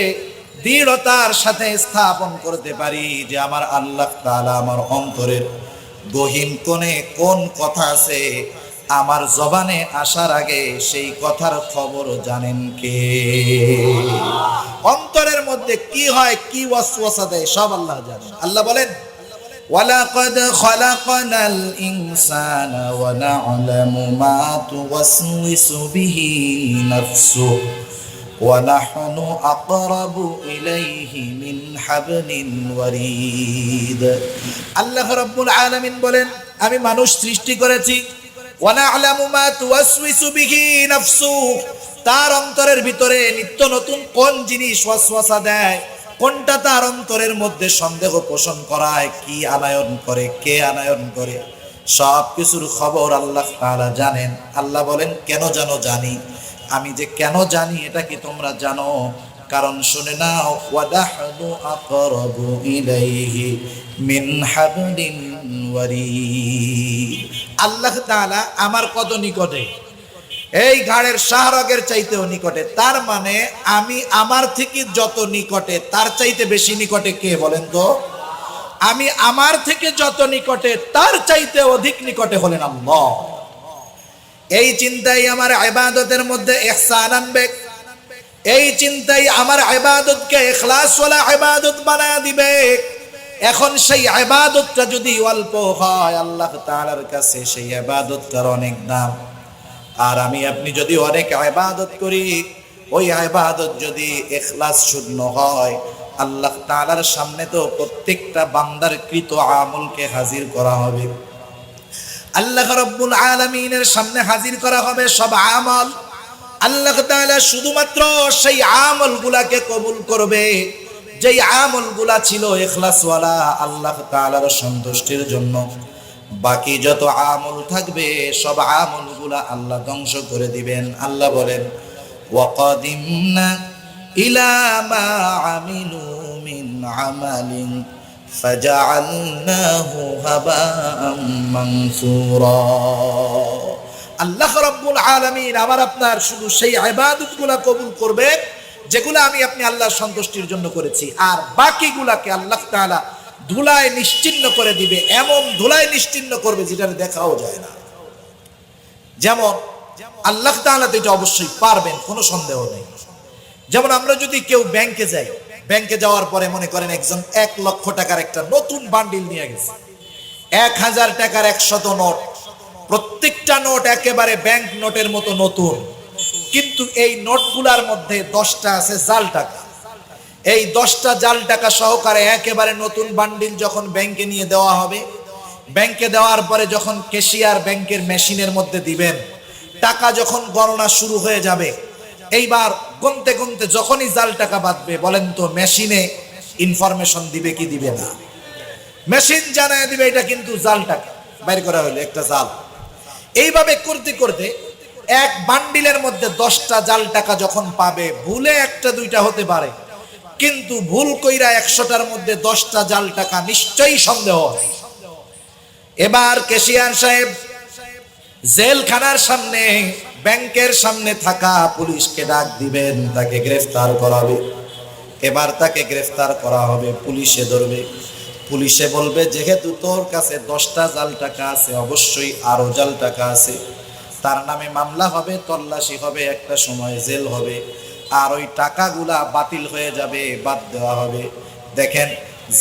Speaker 1: দৃঢ়তার সাথে স্থাপন করতে পারি যে আমার আল্লাহ তাআলা আমার অন্তরের গহীন কোণে কোন কথা আছে, আমার জবানে আসার আগে সেই কথার খবর জানেন কে? অন্তরের মধ্যে কি হয়, কি ওয়াসওয়াসা দেয়, সব আল্লাহ জানেন। আল্লাহ বলেন, ওয়ালাকাদ খালাকনাল ইনসানা ওয়া না'লামু মা তুওয়াসওয়িসু বিহি নাফসু ওয়া নাহনু আকরাবু ইলাইহি মিন হাবলিন ওয়ারিদ। আল্লাহ রাব্বুল আলামিন বলেন, আমি মানুষ সৃষ্টি করেছি, ওয়া না'লামু মা তুওয়াসওয়িসু বিহি নাফসু, তার অন্তরের ভিতরে নিত্য নতুন কোন জিনিস ওয়াসওয়াসা দেয়, কোনটা তার অন্তরের মধ্যে সন্দেহ পোষণ করায়, কি আনায়ন করে, কে আনায়ন করে, সব কিছুর খবর আল্লাহ তাআলা জানেন। আল্লাহ বলেন, কেন জানো? জানি। আমি যে কেন জানি এটা কি তোমরা জানো? কারণ শুনে নাও, ওয়াদাহনু আকরাবু ইলাইহি মিন হাবলিন ওয়ারিদ। আল্লাহ তাআলা আমার কত নিকটে, এই ঘাড়ের শাহরগের চাইতেও নিকটে। তার মানে আমি আমার থেকে যত নিকটে, তার চাইতে বেশি নিকটে কে বলেন তো? আমি আমার থেকে যত নিকটে, তার চাইতে অধিক নিকটে হলেন আল্লাহ। এই চিন্তাই আমার ইবাদতের মধ্যে ইহসান আনবে। এই চিন্তাই আমার ইবাদতকে ইখলাসওয়ালা ইবাদত বানায় দিবে। এখন সেই ইবাদতটা যদি অল্প হয়, আল্লাহ তাআলার কাছে সেই ইবাদতটার অনেক দাম। আর আমি আপনি যদি অনেক ইবাদত করি, ওই ইবাদত যদি ইখলাস শূন্য হয়, আল্লাহ তাআলার সামনে তো প্রত্যেকটা বান্দার কৃত আমলকে হাজির করা হবে। আল্লাহ রাব্বুল আলামিনের সামনে হাজির করা হবে সব আমল। আল্লাহ তাআলা শুধুমাত্র সেই আমলগুলাকে কবুল করবে যেই আমলগুলা ছিল ইখলাসওয়ালা, আল্লাহ তাআলার সন্তুষ্টির জন্য। বাকি যত আমল থাকবে সব আমলগুলা আল্লাহ ধ্বংস করে দিবেন। আল্লাহ বলেন, ওয়াকাদিমনা ইলা মা আমিলু মিন আমালিন ফাজআলনাহু হাবাআম মানসুরা। আল্লাহ রাব্বুল আলামিন আমার আপনার শুধু সেই ইবাদতগুলা কবুল করবে যেগুলো আমি আপনি আল্লাহর সন্তুষ্টির জন্য করেছি, আর বাকিগুলাকে আল্লাহ তাআলা ধুলায় নিশ্চিহ্ন করে দিবে। এমন ধুলায় নিশ্চিহ্ন করবে যেটা দেখাও যায় না। যেমন আল্লাহ তাআলা তো এটা অবশ্যই পারবেন, কোনো সন্দেহ নেই। যেমন আমরা যদি কেউ ব্যাংকে যাই, ব্যাংকে যাওয়ার পরে মনে করেন একজন 1 লক্ষ টাকার একটা নতুন বান্ডিল নিয়ে গেছে, 1000 টাকার 100 নোট, প্রত্যেকটা নোট একেবারে ব্যাংক নোটের মতো নতুন, কিন্তু এই নোটগুলার মধ্যে 10টা আছে জাল টাকা। এই 10টা জাল টাকা সহকারে একেবারে নতুন বান্ডিল যখন ব্যাংকে নিয়ে দেওয়া হবে, ব্যাংকে দেওয়ার পরে যখন ক্যাশিয়ার ব্যাংকের মেশিনের মধ্যে দিবেন, টাকা যখন গণনা শুরু হয়ে যাবে, এইবার গুনতে গুনতে যখনই জাল টাকা বাঁধবে, বলেন তো মেশিনে ইনফরমেশন দিবে কি দিবে না? মেশিন জানায় দিবে এটা কিন্তু জাল টাকা, বাইর করা হলো একটা জাল। এইভাবে করতে করতে এক বান্ডিলের মধ্যে 10টা জাল টাকা যখন পাবে, ভুলে 1টা 2টা হতে পারে, কিন্তু ভুল কইরা 100টার মধ্যে 10টা জাল টাকা, নিশ্চয়ই সন্দেহ। এবার ক্যাশিয়ার সাহেব জেলখানার সামনে, ব্যাংকের সামনে থাকা পুলিশকে ডাক দিবেন, তাকে গ্রেফতার করাবে। এবার তাকে গ্রেফতার করা হবে, পুলিশে ধরবে। পুলিশে বলবে, যেহেতু তোর কাছে 10টা জাল টাকা আছে, অবশ্যই আরো জাল টাকা আছে, তার নামে মামলা হবে, তল্লাশি হবে, একটা সময় জেল হবে, আর ওই টাকাগুলা বাতিল হয়ে যাবে, বাদ দেওয়া হবে। দেখেন,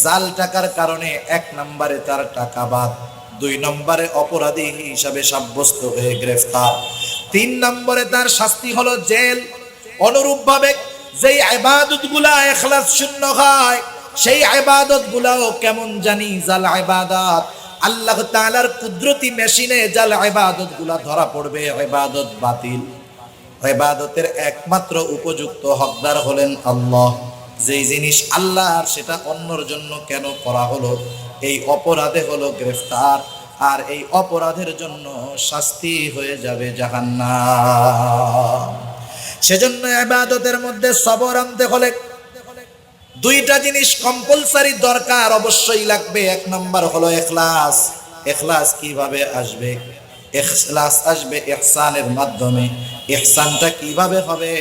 Speaker 1: জাল টাকার কারণে 1 নম্বরে তার টাকা বাদ, 2 নম্বরে অপরাধী হিসাবে সাব্যস্ত হয়ে গ্রেফতার, 3 নম্বরে তার শাস্তি হলো জেল। অনুরূপভাবে যেই ইবাদতগুলা ইখলাস শূন্য হয়, সেই ইবাদতগুলাও কেমন জানি জাল ইবাদত। আল্লাহ তাআলার কুদরতি মেশিনে জাল ইবাদতগুলা ধরা পড়বে, ইবাদত বাতিল। ইবাদতের একমাত্র উপযুক্ত হকদার হলেন আল্লাহ। যেই জিনিস আল্লাহর, সেটা অন্যর জন্য কেন করা হলো? এই অপরাধে হলো গ্রেফতার, আর এই অপরাধের জন্য শাস্তি হয়ে যাবে জাহান্নাম। সেজন্য ইবাদতের মধ্যে সবর আনতে হলে 2টা জিনিস কম্পালসারি দরকার, অবশ্যই লাগবে। 1 নম্বর হলো ইখলাস। ইখলাস কিভাবে আসবে? ইখলাস আসবে ইহসানের মাধ্যমে। ইহসানটা কিভাবে হবে?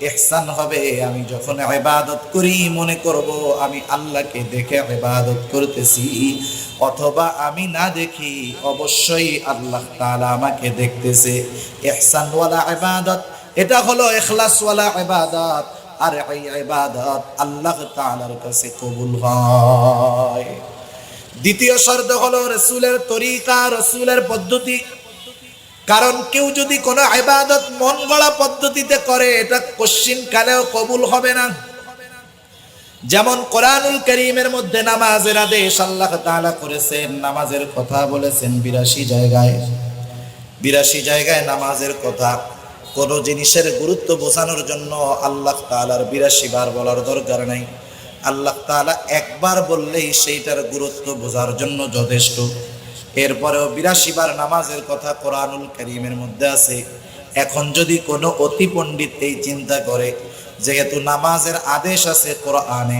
Speaker 1: ইহসান হবে আমি যখন ইবাদত করি মনে করব আমি আল্লাহকে দেখে ইবাদত করতেছি, অথবা আমি না দেখি অবশ্যই আল্লাহ তাআলা আমাকে দেখতেছে। ইহসান ওয়ালা ইবাদত, এটা হলো ইখলাস ওয়ালা ইবাদত। আর এই ইবাদত আল্লাহ তাআলার কাছে কবুল হয়। দ্বিতীয় শর্ত হলো রাসূলের তরিকা, রাসূলের পদ্ধতি। কারণ কেউ যদি কোনো ইবাদত মন গড়া পদ্ধতিতে করে, এটা কোশ্চিন কালেও কবুল হবে না। যেমন কোরআনুল কারীমের মধ্যে নামাজের আদেশ আল্লাহ তাআলা করেছেন, নামাজের কথা বলেছেন 82 জায়গায়। 82 জায়গায় নামাজের কথা। কোন জিনিসের গুরুত্ব বোঝানোর জন্য আল্লাহ তাআলার 82 বার বলার দরকার নাই। আল্লাহ তাআলা একবার বললেই সেইটার গুরুত্ব বোঝার জন্য যথেষ্ট। এরপরেও 82 বার নামাজের কথা কোরআনুল কারীমের মধ্যে আছে। এখন যদি কোনো অতি পণ্ডিত এই চিন্তা করে, যেহেতু নামাজের আদেশ আছে কোরআনে,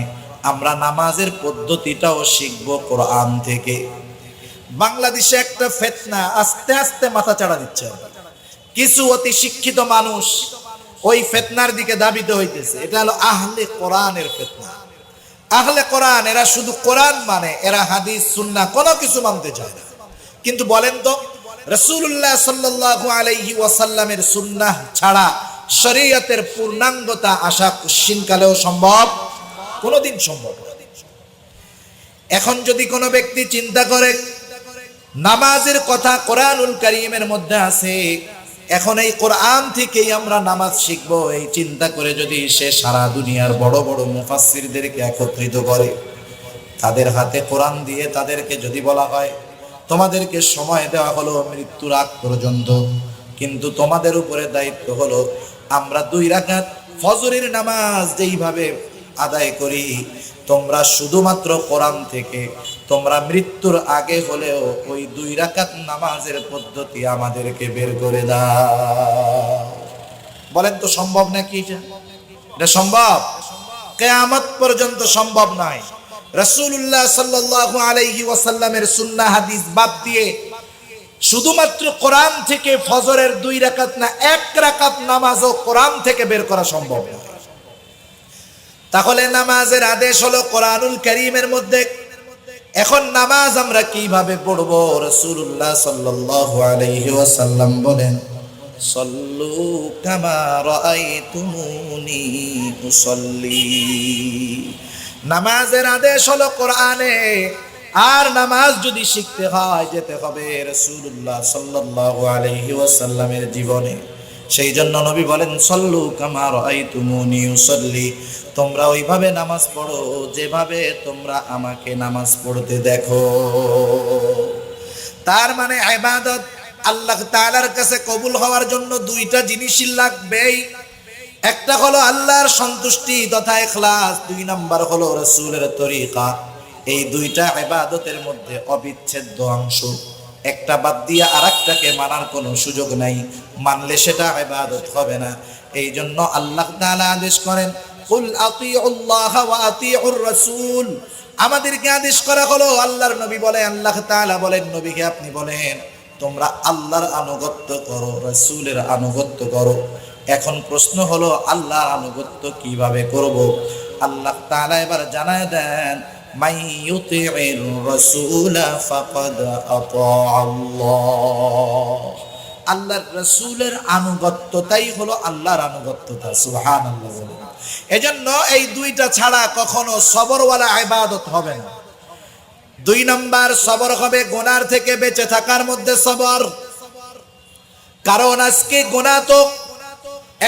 Speaker 1: আমরা নামাজের পদ্ধতিটাও শিখব কোরআন থেকে। বাংলাদেশে একটা ফিতনা আস্তে আস্তে মাথা চাড়া দিচ্ছে। কিছু অতি শিক্ষিত মানুষ ওই ফিতনার দিকে ধাবিত হইতেছে। এটা হলো আহলে কোরআনের ফিতনা। আহলে কোরআন এরা শুধু কোরআন মানে, এরা হাদিস সুন্নাহ কোনো কিছু মানতে চায় না। কিন্তু বলেন তো, রাসূলুল্লাহ সাল্লাল্লাহু আলাইহি ওয়াসাল্লামের সুন্নাহ ছাড়া শরীয়তের পূর্ণাঙ্গতা আসা কোশ্চিনকালেও সম্ভব, কোনোদিন সম্ভব না। এখন যদি কোনো ব্যক্তি চিন্তা করে নামাজের কথা কোরআনুল কারীমের মধ্যে আছে, এখন এই কোরআন থেকেই আমরা নামাজ শিখবো, এই চিন্তা করে যদি সে সারা দুনিয়ার বড় বড় মুফাসসিরদেরকে একত্রিত করে, তাদের হাতে কোরআন দিয়ে তাদেরকে যদি বলা হয় তোমাদেরকে সময় দেওয়া হলো মৃত্যুর আগ পর্যন্ত, কিন্তু তোমাদের উপরে দায়িত্ব হলো আমরা 2 রাকাত ফজরের নামাজ যেইভাবে আদায় করি, তোমরা শুধুমাত্র কোরআন থেকে তোমরা মৃত্যুর আগে হলেও ওই 2 রাকাত নামাজের পদ্ধতি আমাদেরকে বের করে দাও। বলেন তো সম্ভব নাকি? এটা সম্ভব? কিয়ামত পর্যন্ত সম্ভব নয়। রাসূলুল্লাহ সাল্লাল্লাহু আলাইহি ওয়াসাল্লামের সুন্নাহ হাদিস বাদ দিয়ে শুধুমাত্র কোরআন থেকে ফজরের 2 রাকাত না 1 রাকাত নামাজও কোরআন থেকে বের করা সম্ভব নয়। তাহলে নামাজের আদেশ হলো কোরআনুল কারীমের মধ্যে। এখন নামাজ আমরা কিভাবে পড়ব? রাসূলুল্লাহ সাল্লাল্লাহু আলাইহি ওয়াসাল্লাম বলেন, সল্লু কামা রাআইতুমুনি উসাল্লি। নামাজের আদেশ হলো কোরআনে, আর নামাজ যদি শিখতে হয় যেতে হবে রাসূলুল্লাহ সাল্লাল্লাহু আলাইহি ওয়াসাল্লামের জীবনে। সেই জন্য নবী বলেন, সল্লু কামা রাআইতুমুনি উসাল্লি, তোমরা ওইভাবে নামাজ পড়ো যেভাবে তোমরা আমাকে নামাজ পড়তে দেখো। তার মানে ইবাদত আল্লাহ তাআলার কাছে কবুল হওয়ার জন্য 2টা জিনিসই লাগবেই। একটা হলো আল্লাহর সন্তুষ্টি তথা ইখলাস, 2 নাম্বার হলো রাসূলের তরিকা। এই 2টা ইবাদতের মধ্যে অবিচ্ছেদ্য অংশ, একটা বাদ দিয়ে আরেকটাকে মানার কোনো সুযোগ নাই, মানলে সেটা ইবাদত হবে না। এই জন্য আল্লাহ তাআলা আদেশ করেন, কুল আতিউল্লাহ ওয়া আতিউর রাসূল। আমাদেরকে আদেশ করা হলো, আল্লাহর নবী বলে, আল্লাহ তাআলা বলেন নবীকে আপনি বলেন তোমরা আল্লাহর আনুগত্য করো, রাসূলের আনুগত্য করো। এখন প্রশ্ন হলো আল্লাহর আনুগত্য কিভাবে করব? আল্লাহ তাআলা এবার জানায় দেন, মান ইউতিউর রাসূলা ফাকাদ আতাআল্লাহ। আল্লাহর রাসূলের আনুগত্যতাই হলো আল্লাহর আনুগত্যতা। সুবহানাল্লাহ বলেন। এজন্য এই 2টা ছাড়া কখনো সবরওয়ালা ইবাদত হবে না। 2 নাম্বার সবর হবে গুনার থেকে বেঁচে থাকার মধ্যে সবর। কারণ আজকে গুনাহ তো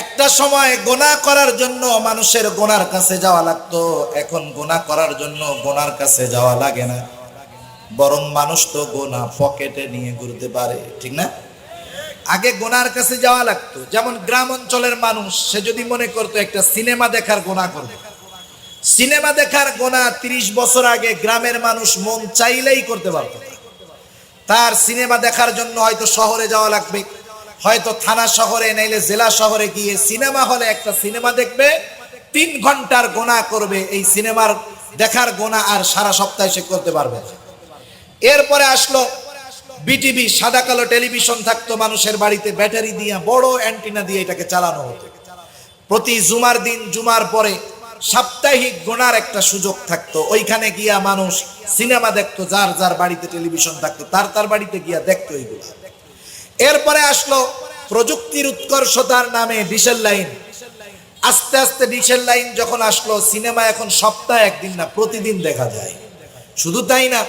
Speaker 1: একটা সময় গুনাহ করার জন্য মানুষের গুনার কাছে যাওয়া লাগতো, এখন গুনাহ করার জন্য গুনার কাছে যাওয়া লাগে না, বরং মানুষ তো গুনাহ পকেটে নিয়ে ঘুরতে পারে, ঠিক না? আগে গুনার কাছে যাওয়া লাগতো। যেমন গ্রাম অঞ্চলের মানুষ, সে যদি মনে করতো একটা সিনেমা দেখার গুনাহ করবে, সিনেমা দেখার গুনাহ 30 বছর আগে গ্রামের মানুষ মন চাইলেই করতে পারত না। তার সিনেমা দেখার জন্য হয়তো শহরে যাওয়া লাগবে, হয়তো থানা শহরে নাইলে জেলা শহরে গিয়ে সিনেমা হলে একটা সিনেমা দেখবে, 3 ঘন্টার গুনাহ করবে। এই সিনেমার দেখার গুনাহ আর সারা সপ্তাহে সে করতে পারবে না। এরপরে আসলো বিটিভি, সাদা কালো টেলিভিশন থাকতো মানুষের বাড়িতে, ব্যাটারি দিয়ে বড় অ্যান্টিনা দিয়ে এটাকে চালানো হতো। প্রতি জুমার দিন, জুমার পরে সাপ্তাহিক গুনার একটা সুযোগ থাকতো, ওইখানে গিয়া মানুষ সিনেমা দেখতো, যার যার বাড়িতে টেলিভিশন থাকতো তার বাড়িতে গিয়া দেখতো এইগুলা। এরপরে আসলো প্রযুক্তির উৎকর্ষতার নামে ডিশেল লাইন। আস্তে আস্তে ডিশেল লাইন যখন আসলো, সিনেমা এখন সপ্তাহে 1 দিন না প্রতিদিন দেখা যায়। শুধু তাই না,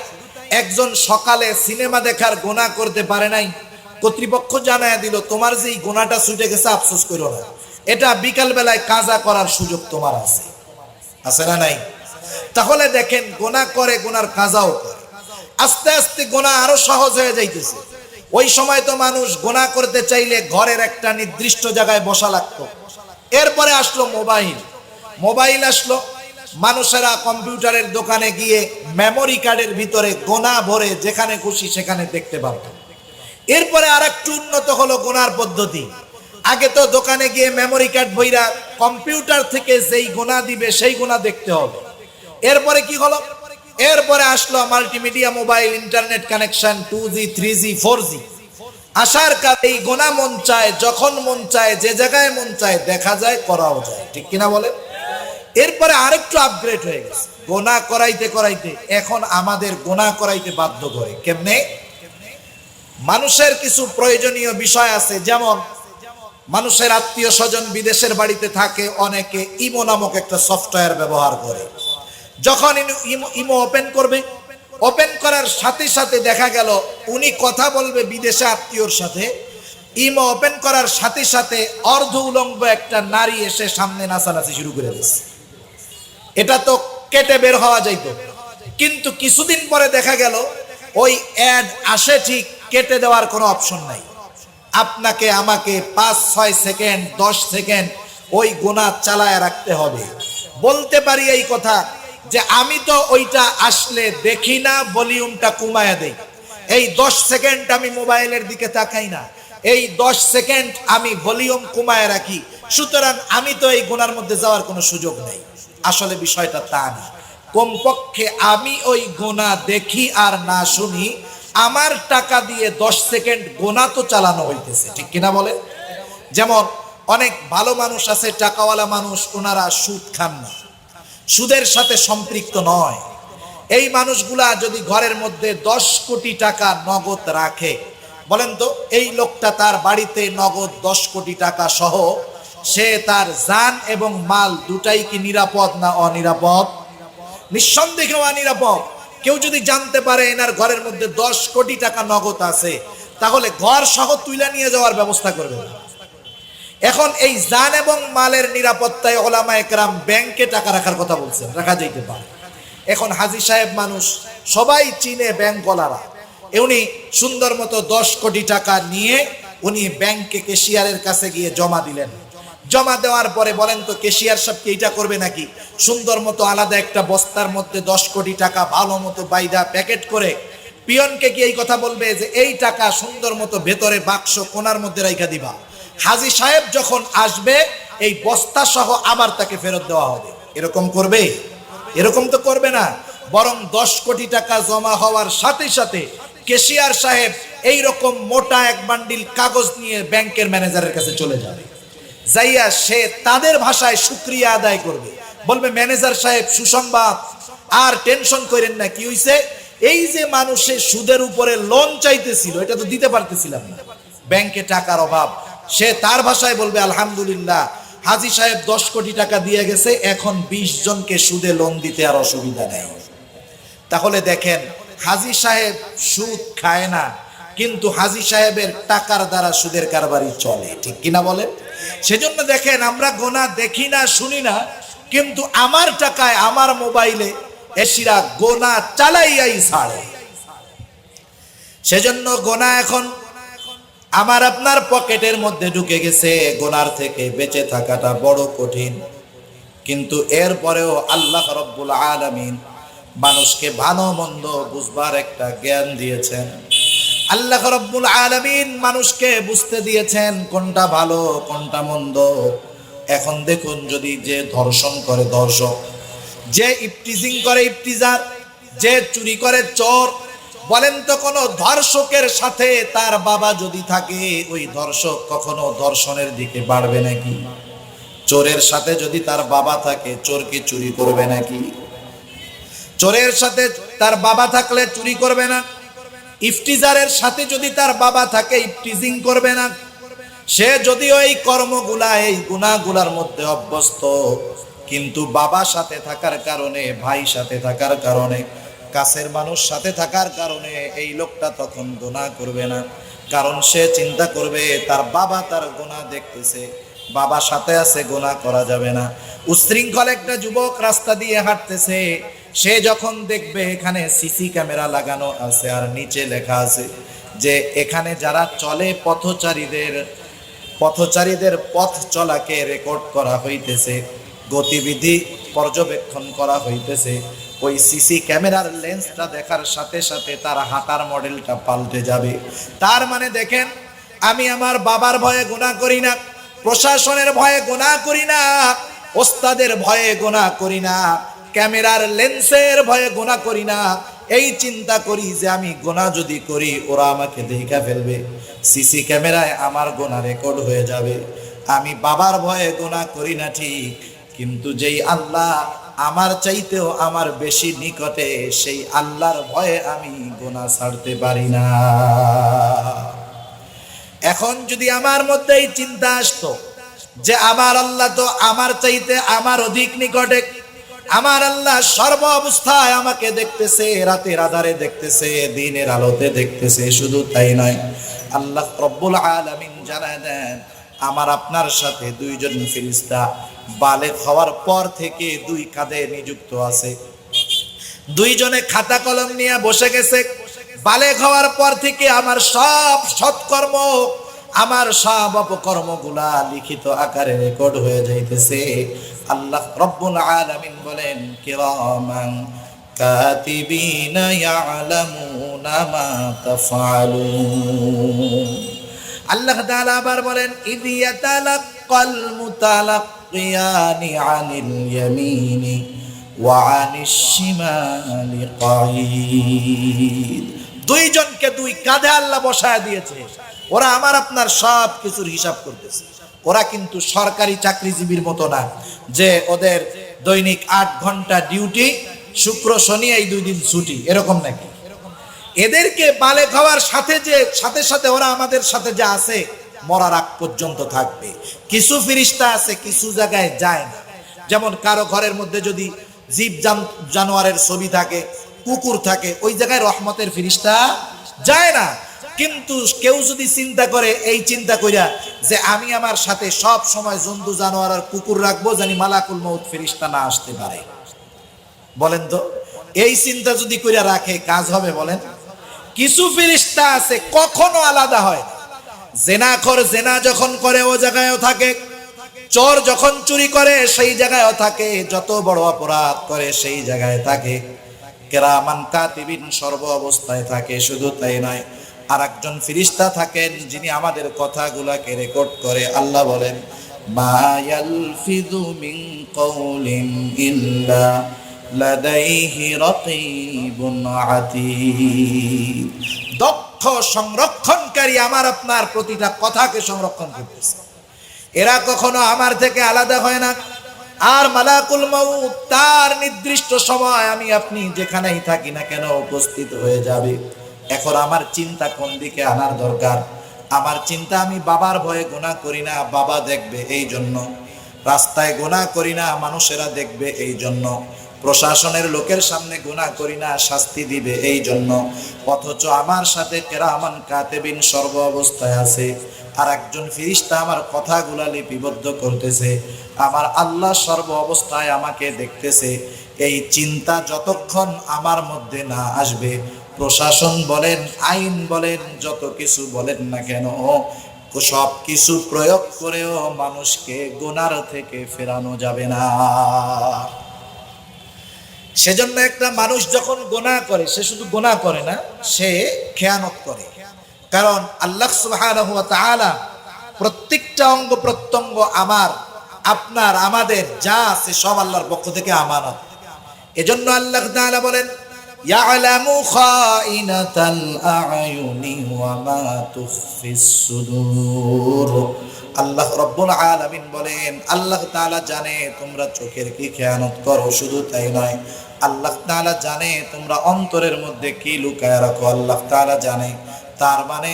Speaker 1: একজন সকালে সিনেমা দেখার গুনাহ করতে পারে নাই, কর্তৃপক্ষ জানায় দিল তোমার যে এই গুনাহটা ছুটে গেছে আফসোস করো না, এটা বিকাল বেলায় কাজা করার সুযোগ তোমার আছে। আছে না নাই? তাহলে দেখেন গুনাহ করে, গুনার কাজাও করে। আস্তে আস্তে গুনাহ আরো সহজ হয়ে যাইতেছে। ওই সময় তো মানুষ গুনাহ করতে চাইলে ঘরের একটা নির্দিষ্ট জায়গায় বসা লাগতো। এরপরে আসলো মোবাইল। মোবাইল আসলো, মানুষেরা কম্পিউটারের দোকানে গিয়ে মেমোরি কার্ডের ভিতরে গুনাহ ভরে যেখানে খুশি সেখানে দেখতে পারত। এরপরে আরেকটু উন্নত হলো গুনার পদ্ধতি। আগে তো দোকানে গিয়ে মেমোরি কার্ড ভইরা কম্পিউটার থেকে যেই গুনাহ দিবে সেই গুনাহ দেখতে হবে। এরপরে কি হলো? এরপরে আসলো multimedia mobile, internet connection, 2G 3G 4G আসার কারণে এই গুনাহ মন চায়, যখন মন চায়, যে জায়গায় মন চায় দেখা যায়, করাও যায়, ঠিক কিনা বলেন? এরপরে আরেকটু আপগ্রেড হয়ে গেছে, গুনাহ করাইতে করাইতে এখন আমাদের গুনাহ করাইতে বাধ্য করে। কেমনে? মানুষের কিছু প্রয়োজনীয় বিষয় আছে, যেমন মানুষের আত্মীয় স্বজন বিদেশের বাড়িতে থাকে, অনেকে ইমো নামক একটা সফটওয়্যার ব্যবহার করে। যখন ইমো ওপেন করবে, ওপেন করার সাথে সাথে দেখা গেল উনি কথা বলবে বিদেশে আত্মীয়র সাথে, ইমো ওপেন করার সাথে সাথে অর্ধ উলঙ্গ একটা নারী এসে সামনে নাচানাচি শুরু করে দিচ্ছে। এটা তো কেটে বের হওয়া যাইতো, কিন্তু কিছুদিন পরে দেখা গেল ওই অ্যাড আসে, ঠিক কেটে দেওয়ার কোনো অপশন নাই। আপনাকে আমাকে 5-6 সেকেন্ড 10 সেকেন্ড ওই গুনাহ চালায় রাখতে হবে। বলতে পারি এই কথা যে আমি তো ওইটা আসলে দেখি না, ভলিউমটা কমায়া দেই, এই 10 সেকেন্ড আমি মোবাইলের দিকে তাকাই না, এই 10 সেকেন্ড আমি ভলিউম কমায় রাখি, সুতরাং আমি তো এই গুনার মধ্যে যাওয়ার কোনো সুযোগ নেই। আসলে বিষয়টা তা না। কমপক্ষে আমি ওই গুনাহ দেখি আর না শুনি, আমার টাকা দিয়ে 10 সেকেন্ড গুনাহ তো চালানো হইতেছে, ঠিক কিনা বলে? যেমন অনেক ভালো মানুষ আছে, টাকাওয়ালা মানুষ, ওনারা সুদ খান না, সুদের সাথে সম্পৃক্ত নয়। এই মানুষগুলা যদি ঘরের মধ্যে 10 কোটি টাকা নগদ রাখে, বলেন তো এই লোকটা তার বাড়িতে নগদ 10 কোটি টাকা সহ সে তার জান এবং মাল দুটাই কি নিরাপদ না অনিরাপদ? নিঃসন্দেহে অনিরাপদ। কেউ যদি জানতে পারে এনার ঘরের মধ্যে 10 কোটি টাকা নগদ আছে, তাহলে ঘর সহ তুইলা নিয়ে যাওয়ার ব্যবস্থা করবে। এখন এই জান এবং মালের নিরাপত্তায় ওলামায়ে কেরাম ব্যাংকে টাকা রাখার কথা বলছেন, রাখা যাইতে পারে। এখন হাজী সাহেব মানুষ, সবাই চিনে ব্যাংকওয়ালারা, উনি সুন্দর মতো 10 কোটি টাকা নিয়ে উনি ব্যাংকে ক্যাশিয়ারের কাছে গিয়ে জমা দিলেন। জমা দেওয়ার পরে বলেন তো ক্যাশিয়ার সাহেব কি এইটা করবে নাকি? সুন্দর মতো আলাদা একটা বস্তার মধ্যে 10 কোটি টাকা ভালো মতো বাইদা প্যাকেট করে পিয়নকে কি এই কথা বলবে যে এই টাকা সুন্দর মতো ভেতরে বাক্স কোণার মধ্যে রাইখা দিবা, হাজী সাহেব যখন আসবে এই বস্তা সহ আবার তাকে ফেরত দেওয়া হবে? এরকম করবে? এরকম তো করবে না। বরং 10 কোটি টাকা জমা হওয়ার সাথে সাথে ক্যাশিয়ার সাহেব এই রকম মোটা এক বান্ডিল কাগজ নিয়ে ব্যাংকের ম্যানেজারের কাছে চলে যাবে। যাইয়া সে তাদের ভাষায় শুকরিয়া আদায় করবে, বলবে ম্যানেজার সাহেব সুসংবাদ, আর টেনশন করেন না। কি হইছে? এই যে মানুষের সুদের উপরে লোন চাইতেছিল, এটা তো দিতে পারতেছিলাম না, ব্যাংকে টাকার অভাব। সে তার ভাষায় বলবে আলহামদুলিল্লাহ, হাজী সাহেব 10 কোটি টাকা দিয়ে গেছে, এখন 20 জনকে সুদে লোন দিতে আর অসুবিধা নেই। তাহলে দেখেন, হাজী সাহেব সুদ খায় না, কিন্তু হাজী সাহেবের টাকার দ্বারা সুদের কারবারি চলে, ঠিক কিনা বলেন? সেজন্য দেখেন, আমরা গুনাহ দেখি না শুনি না, কিন্তু আমার টাকায় আমার মোবাইলে এসিরা গুনাহ চালাইয়াই ছাড়ে। সেজন্য গুনাহ এখন আমার আপনার পকেটের মধ্যে ঢুকে গেছে, গুনার থেকে বেঁচে থাকাটা বড় কঠিন। কিন্তু এরপরেও আল্লাহ রাব্বুল আলামিন মানুষকে ভালো মন্দ বুঝবার একটা জ্ঞান দিয়েছেন। আল্লাহ রাব্বুল আলামিন মানুষকে বুঝতে দিয়েছেন কোনটা ভালো কোনটা মন্দ। এখন দেখুন, যদি যে ধর্ষণ করে ধর্ষক, যে ইফটিজিং করে ইফটিজার, যে চুরি করে চোর, বলেন তো কোন ধর্ষকের সাথে তার বাবা যদি থাকে, ওই ধর্ষক কখনো ধর্ষণের দিকে বাড়বে নাকি? চোরের সাথে যদি তার বাবা থাকে, চোর কি চুরি করবে নাকি? চোরের সাথে তার বাবা থাকলে চুরি করবে না। ইফটিজারের সাথে যদি তার বাবা থাকে, ইফটিজিং করবে না। সে যদিও এই কর্মগুলা, এই গুনাহগুলার মধ্যে অভ্যস্ত, কিন্তু বাবার সাথে থাকার কারণে, ভাই সাথে থাকার কারণে, কাছের মানুষ সাথে থাকার কারণে এই লোকটা তখন গুনাহ করবে না। কারণ সে চিন্তা করবে তার বাবা তার গুনাহ দেখতেছে, বাবা সাথে আছে, গুনাহ করা যাবে না। উশৃঙ্খল একটা যুবক রাস্তা দিয়ে হাঁটতেছে, সে যখন দেখবে এখানে সিসি ক্যামেরা লাগানো আছে আর নিচে লেখা আছে যে এখানে যারা চলে পথচারীদের পথ চলাকে রেকর্ড করা হইতেছে, গতিবিধি পর্যবেক্ষণ করা হইতেছে, ওই সিসি ক্যামেরার লেন্সটা দেখার সাথে সাথে তার হাঁটার মডেলটা পাল্টে যাবে। তার মানে দেখেন, আমি আমার বাবার ভয়ে গুনাহ করি না, প্রশাসনের ভয়ে গুনাহ করি না, ওস্তাদের ভয়ে গুনাহ করি না, ক্যামেরার লেন্সের ভয়ে গুনাহ করি না। এই চিন্তা করি যে আমি গুনাহ যদি করি ওরা আমাকে দেখা ফেলবে, সিসি ক্যামেরায় আমার গুনাহ রেকর্ড হয়ে যাবে। আমি বাবার ভয়ে গুনাহ করি না ঠিক, কিন্তু যেই আল্লাহ আমার চাইতেও আমার বেশি নিকটে, সেই আল্লাহর ভয়ে আমি গুনাহ ছাড়তে পারি না। এখন যদি আমার মধ্যে এই চিন্তা আসতো যে আমার আল্লাহ তো আমার চাইতে আমার অধিক নিকটে, আমার আল্লাহ সর্ব অবস্থায় আমাকে দেখতেছে, রাতের আধারে দেখতেছে, দিনের আলোতে দেখতেছে, শুধু তাই নয় আল্লাহ রব্বুল আলামিন জানায় দেন আমার আপনার সাথে দুইজন ফেরেশতা বালেগ হওয়ার পর থেকে দুই কাঁধে নিযুক্ত আছে, দুইজনে খাতা কলম নিয়ে বসে গেছে। বালেগ হওয়ার পর থেকে আমার সব সৎকর্ম, আমার সব অপকর্মগুলা লিখিত আকারে রেকর্ড হয়ে যাইতেছে। আল্লাহ রব্বুল আলামিন বলেন কিরামান কাতিবিনা ইয়ালামুনা মা তাফআলুন। আল্লাহ তাআলা আবার বলেন ইয ইয়াতালাক্কাল মুতালাক্কিয়ানি আনিল ইয়ামিনি ওয়া আনিশ শিমালি কাঈদ। দুইজনকে দুই কাঁধে আল্লাহ বসায় দিয়েছে, ওরা আমার আপনার সব কিছুর হিসাব করতেছে। ওরা কিন্তু সরকারি চাকরিজীবীর মতো না যে ওদের দৈনিক 8 ঘন্টা ডিউটি, শুক্র শনি এই 2 দিন ছুটি, এরকম নাকি। এদেরকে বালেগ হওয়ার সাথে সাথে ওরা আমাদের সাথে যা আছে মরার আগ পর্যন্ত থাকবে। কিছু ফেরেশতা আছে কিছু জায়গায় যায় না, যেমন কারো ঘরের মধ্যে যদি জীব জানোয়ারের ছবি থাকে, কুকুর থাকে, ওই জায়গায় রহমতের ফেরেশতা যায় না। কিন্তু কেউ যদি চিন্তা করে, এই চিন্তা কইরা যে আমি আমার সাথে সব সময় জন্তু জানোয়ার আর কুকুর রাখবো জানি মালাকুল মউত ফেরেশতা না আসতে পারে, বলেন তো এই চিন্তা যদি কইরা রাখে কাজ হবে বলেন? কিছু ফেরেশতা আছে কখনো আলাদা হয় না। জেনাখোর জেনা যখন করে ও জায়গায়ও থাকে, চোর যখন চুরি করে সেই জায়গায়ও থাকে, যত বড় অপরাধ করে সেই জায়গায় থাকে। কিরামান কাতিবিন সর্ব অবস্থায় থাকে। শুধু তাই নয়, আর একজন ফেরেশতা থাকেন যিনি আমাদের কথাগুলোকে রেকর্ড করে। আল্লাহ বলেন মা ইয়ালফিযু মিন কাউলিন ইল্লা লাদাইহি রাকীবুন আতীদ। দক্ষ সংরক্ষণকারী আমার আপনার প্রতিটা কথাকে সংরক্ষণ করতেছে। এরা কখনো আমার থেকে আলাদা হয় না। আর মালাকুল মউত তার নির্দিষ্ট সময় আমি আপনি যেখানেই থাকি না কেন উপস্থিত হয়ে যাবে। এখন আমার চিন্তা কোন দিকে আনার দরকার? আমার চিন্তা আমি বাবার ভয়ে গুনাহ করি না, বাবা দেখবে এই জন্য। রাস্তায় গুনাহ করি না, মানুষেরা দেখবে এই জন্য। প্রশাসনের লোকের সামনে গুনাহ করি না, শাস্তি দিবে এই জন্য। অথচ আমার সাথে কিরামান কাতিবিন সর্ব অবস্থায় আছে, আর একজন ফেরেশতা আমার কথাগুলা লিপিবদ্ধ করতেছে। আমার আল্লাহ সর্ব অবস্থায় আমাকে দেখতেছে। এই চিন্তা যতক্ষণ আমার মধ্যে না আসবে, প্রশাসন বলেন, আইন বলেন, যত কিছু বলেন না কেন, সব কিছু প্রয়োগ করেও মানুষকে গুনার থেকে ফেরানো যাবে না। সেজন্য একটা মানুষ যখন গুনাহ করে, সে শুধু গুনাহ করে না, সে খেয়ানত করে। কারণ আল্লাহ সুবহানাহু ওয়া তাআলা প্রত্যেকটা অঙ্গ প্রত্যঙ্গ আমার আপনার আমাদের যা আছে সব আল্লাহর পক্ষ থেকে আমানত। এজন্য আল্লাহ তাআলা বলেন ইয়ালামু খাইনাতাল আ'য়ুনি ওয়া মা তুখফিস সুদূর। আল্লাহ রাব্বুল আলামিন বলেন আল্লাহ তাআলা জানে তোমরা চোখের কি খেয়ানত করো। শুধু তাই নয়, আল্লাহ তাআলা জানে তোমরা অন্তরের মধ্যে কি লুকায় রাখো, আল্লাহ তাআলা জানে। তার মানে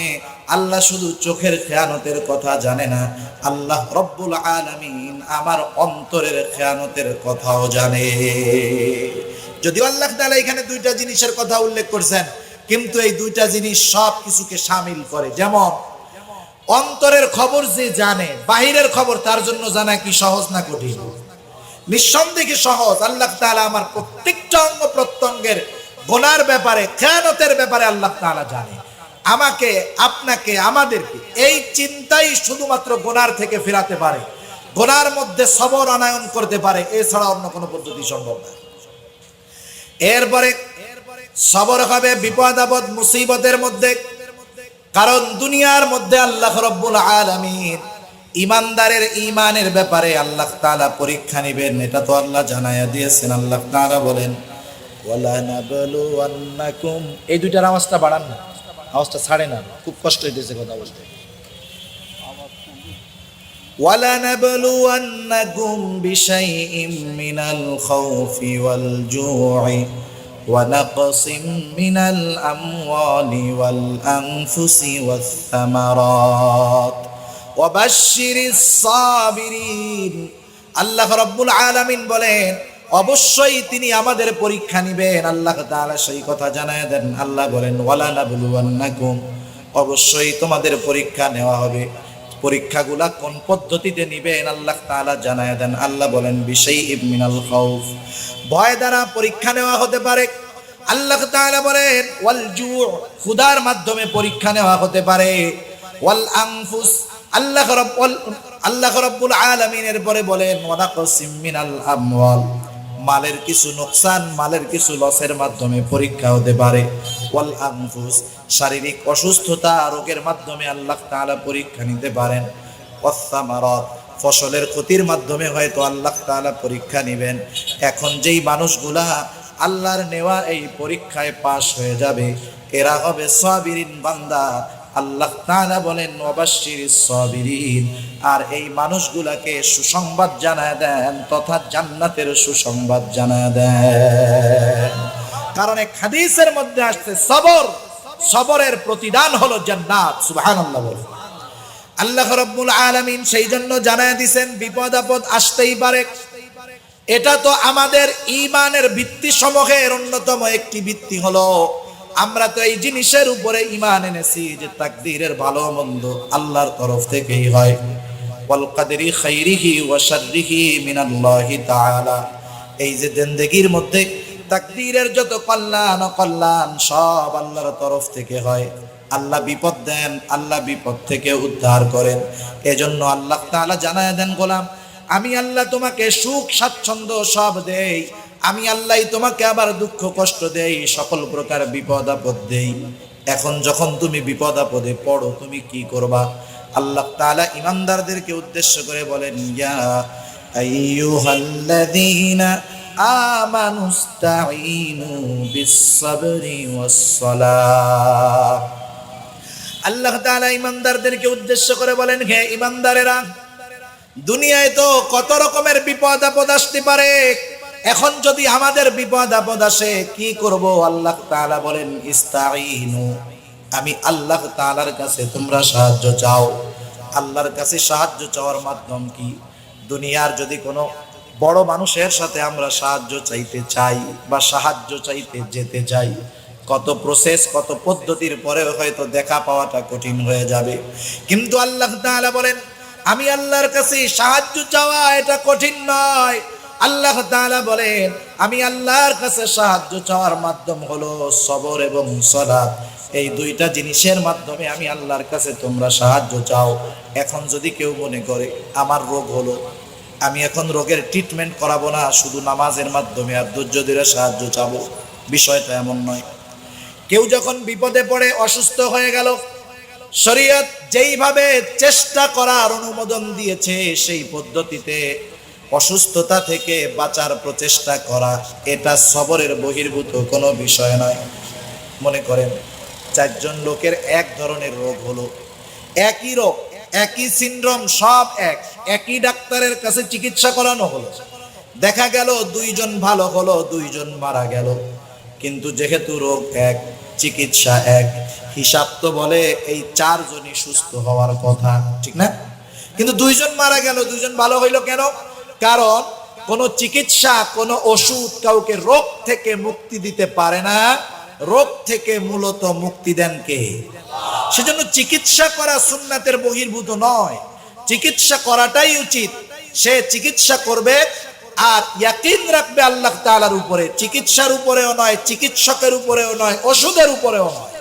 Speaker 1: আল্লাহ শুধু চোখের খেয়ানতের কথা জানে না, আল্লাহ রব্বুল আলামিন আমার অন্তরের খেয়ানতের কথাও জানে। যদিও আল্লাহ তাআলা এখানে 2টা জিনিসের কথা উল্লেখ করেছেন, কিন্তু এই 2টা জিনিস সব কিছুকে শামিল করে। যেমন অন্তরের খবর যে জানে, বাহিরের খবর তার জন্য জানা কি সহজ না কঠিন? নিঃসন্দেহে সহজ। আল্লাহ তাআলা আমার প্রত্যেকটা অঙ্গ প্রত্যঙ্গের গুনার ব্যাপারে, খেয়ানতের ব্যাপারে আল্লাহ তাআলা জানে। আমাকে, আপনাকে, আমাদেরকে এই চিন্তাই শুধুমাত্র গুনার থেকে ফেরাতে পারে, গুনার মধ্যে সবর আনায়ন করতে পারে, এছাড়া অন্য কোনো পদ্ধতি সম্ভব না। এরপরে সবর হবে বিপদ আপদ মুসিবতের মধ্যে। কারণ দুনিয়ার মধ্যে আল্লাহ রাব্বুল আলামিন ইমানদারের ঈমানের ব্যাপারে আল্লাহ তাআলা পরীক্ষা নেবেন, এটা তো আল্লাহ জানায়া দিয়েছেন। আল্লাহ তাআলা বলেন ওয়ালা নাবলুওয়ান্নাকুম। এই 2টার আওয়াজটা বাড়ান না, আওয়াজটা ছাড়ে না, খুব কষ্ট হইতেছে কথা বলতে। ওয়ালা নাবলুওয়ান্নাকুম বিশাইইম মিনাল খাউফি ওয়াল জু'i ونقص من الأموال والأنفس والثمرات وبشر الصابرين আল্লাহ রাব্বুল আলামিন বলেন অবশ্যই তিনি আমাদের পরীক্ষা নেবেন। আল্লাহ তাআলা সেই কথা জানায় দেন। আল্লাহ বলেন ওয়ালা নাবলুওয়ান্নাকুম, অবশ্যই তোমাদের পরীক্ষা নেওয়া হবে। পরীক্ষাগুলা কোন পদ্ধতিতে নিবেন আল্লাহ তাআলা জানায় দেন। আল্লাহ বলেন বিশাইইম মিনাল খাউফ, ভয় দ্বারা পরীক্ষা নেওয়া হতে পারে। আল্লাহ তাআলা বলেন ওয়াল জু', ক্ষুধার মাধ্যমে পরীক্ষা নেওয়া হতে পারে। ওয়াল আনফুস, আল্লাহ রাব্বুল আলামিনের পরে বলেন ওয়ানাকসিম মিনাল আমওয়াল, মালের কিছু নোকসান, মালের কিছু লসের মাধ্যমে পরীক্ষা হতে পারে। ওয়াল আনফুস, শারীরিক অসুস্থতা, রোগের মাধ্যমে আল্লাহ তাআলা পরীক্ষা নিতে পারেন। ওয়াস সামারাত, ফসলের ক্ষতির মাধ্যমে হয়তো আল্লাহ তাআলা পরীক্ষা নেবেন। এখন যেই মানুষগুলা আল্লাহর নেওয়া এই পরীক্ষায় পাশ হয়ে যাবে এরা হবে সাবিরিন বান্দা। আল্লাহ তাআলা বলেন ওয়াবাশশিরিস সাবিরিন, আর এই মানুষগুলাকে সুসংবাদ জানায় দেন তথা জান্নাতের সুসংবাদ জানায় দেন। কারণ এক হাদিসের মধ্যে আসছে সবর, সবরের প্রতিদান হলো জান্নাত। সুবহানাল্লাহ বলে আল্লাহ রাব্বুল আলামিন সেই জন্য জানায় দিবেন বিপদ আপদ আসতেই পারে। এটা তো আমাদের ঈমানের ভিত্তি সমূহের অন্যতম একটি ভিত্তি হলো আমরা তো এই জিনিসের উপরে ঈমান এনেছি যে তাকদীরের ভালো মন্দ আল্লাহর তরফ থেকেই হয়। ওয়াল কাদরি খাইরিহি ওয়া শাররিহি মিনাল্লাহি তাআলা, এই যে জিন্দেগীর মধ্যে তাকদীরের যত কল্যাণ অকল্যাণ সব আল্লাহর তরফ থেকে হয়। আল্লাহ বিপদ দেন, আল্লাহ বিপদ থেকে উদ্ধার করেন। এজন্য আল্লাহ তাআলা জানায় দেন গোলাম আমি আল্লাহ তোমাকে সুখ স্বাচ্ছন্দ্য সব দেই, আমি আল্লাহই তোমাকে আবার দুঃখ কষ্ট দেই, সকল প্রকার বিপদ আপদ দেই। এখন যখন তুমি বিপদ আপদে পড়ো তুমি কি করবা? আল্লাহ তাআলা ঈমানদারদেরকে উদ্দেশ্য করে বলেন ইয়া আইয়ুহাল্লাযীনা আমানুস্তাঈনু বিস-সাবরি ওয়াস-সালাহ। আল্লাহ তাআলা ঈমানদারদেরকে উদ্দেশ্য করে বলেন হে ঈমানদারেরা, দুনিয়ায় তো কত রকমের বিপদ আপদ আসতে পারে। এখন যদি আমাদের বিপদ আপদ আসে কি করব? আল্লাহ তাআলা বলেন ইস্তাঈনু, আমি আল্লাহ তাআলার কাছে তোমরা সাহায্য চাও। আল্লাহর কাছে সাহায্য চাওয়ার মাধ্যম কি? দুনিয়ার যদি কোনো বড় মানুষের সাথে আমরা সাহায্য চাইতে চাই বা সাহায্য চাইতে যেতে চাই, কত প্রসেস কত পদ্ধতির পরে হয়তো দেখা পাওয়াটা কঠিন হয়ে যাবে। কিন্তু আল্লাহ তাআলা বলেন আমি আল্লাহর কাছে সাহায্য চাওয়া এটা কঠিন নয়। আল্লাহ তাআলা বলেন আমি আল্লাহর কাছে সাহায্য চাওয়ার মাধ্যম হলো সবর এবং সালাত। এই দুইটা জিনিসের মাধ্যমে আমি আল্লাহর কাছে তোমরা সাহায্য চাও। এখন যদি কেউ মনে করে আমার রোগ হলো, আমি এখন রোগের ট্রিটমেন্ট করাবো না, শুধু নামাজের মাধ্যমে আর ধৈর্য ধরে সাহায্য চাবো, বিষয়টা এমন নয়। কেউ যখন বিপদে পড়ে অসুস্থ হয়ে গেল, শরীয়ত যেইভাবে চেষ্টা করার অনুমোদন দিয়েছে সেই পদ্ধতিতে অসুস্থতা থেকে বাঁচার প্রচেষ্টা করা, এটা সবরের বহির্ভূত কোনো বিষয় নয়। মনে করেন 4 জন লোকের এক ধরনের রোগ হলো, একই রোগ একই সিনড্রোম সব একই ডাক্তারের কাছে চিকিৎসা করানো হলো, দেখা গেল 2 জন ভালো হলো 2 জন মারা গেল। কিন্তু যেহেতু রোগ এক চিকিৎসা এক, হিসাব তো বলে এই 4 জনই সুস্থ হওয়ার কথা, ঠিক না? কিন্তু 2 জন মারা গেল 2 জন ভালো হইলো কেন? কারণ কোন চিকিৎসা কোন ওষুধ কাউকে রোগ থেকে মুক্তি দিতে পারে না, রোগ থেকে মূলত মুক্তি দেন কে? সেজন্য চিকিৎসা করা সুন্নাতের বহির্ভূত নয়, চিকিৎসা করাটাই উচিত। সে চিকিৎসা করবে আর ইয়াকিন রাখবে আল্লাহ তাআলার উপরে, চিকিৎসার উপরেও নয়, চিকিৎসকের উপরেও নয়, ওষুধের উপরেও নয়।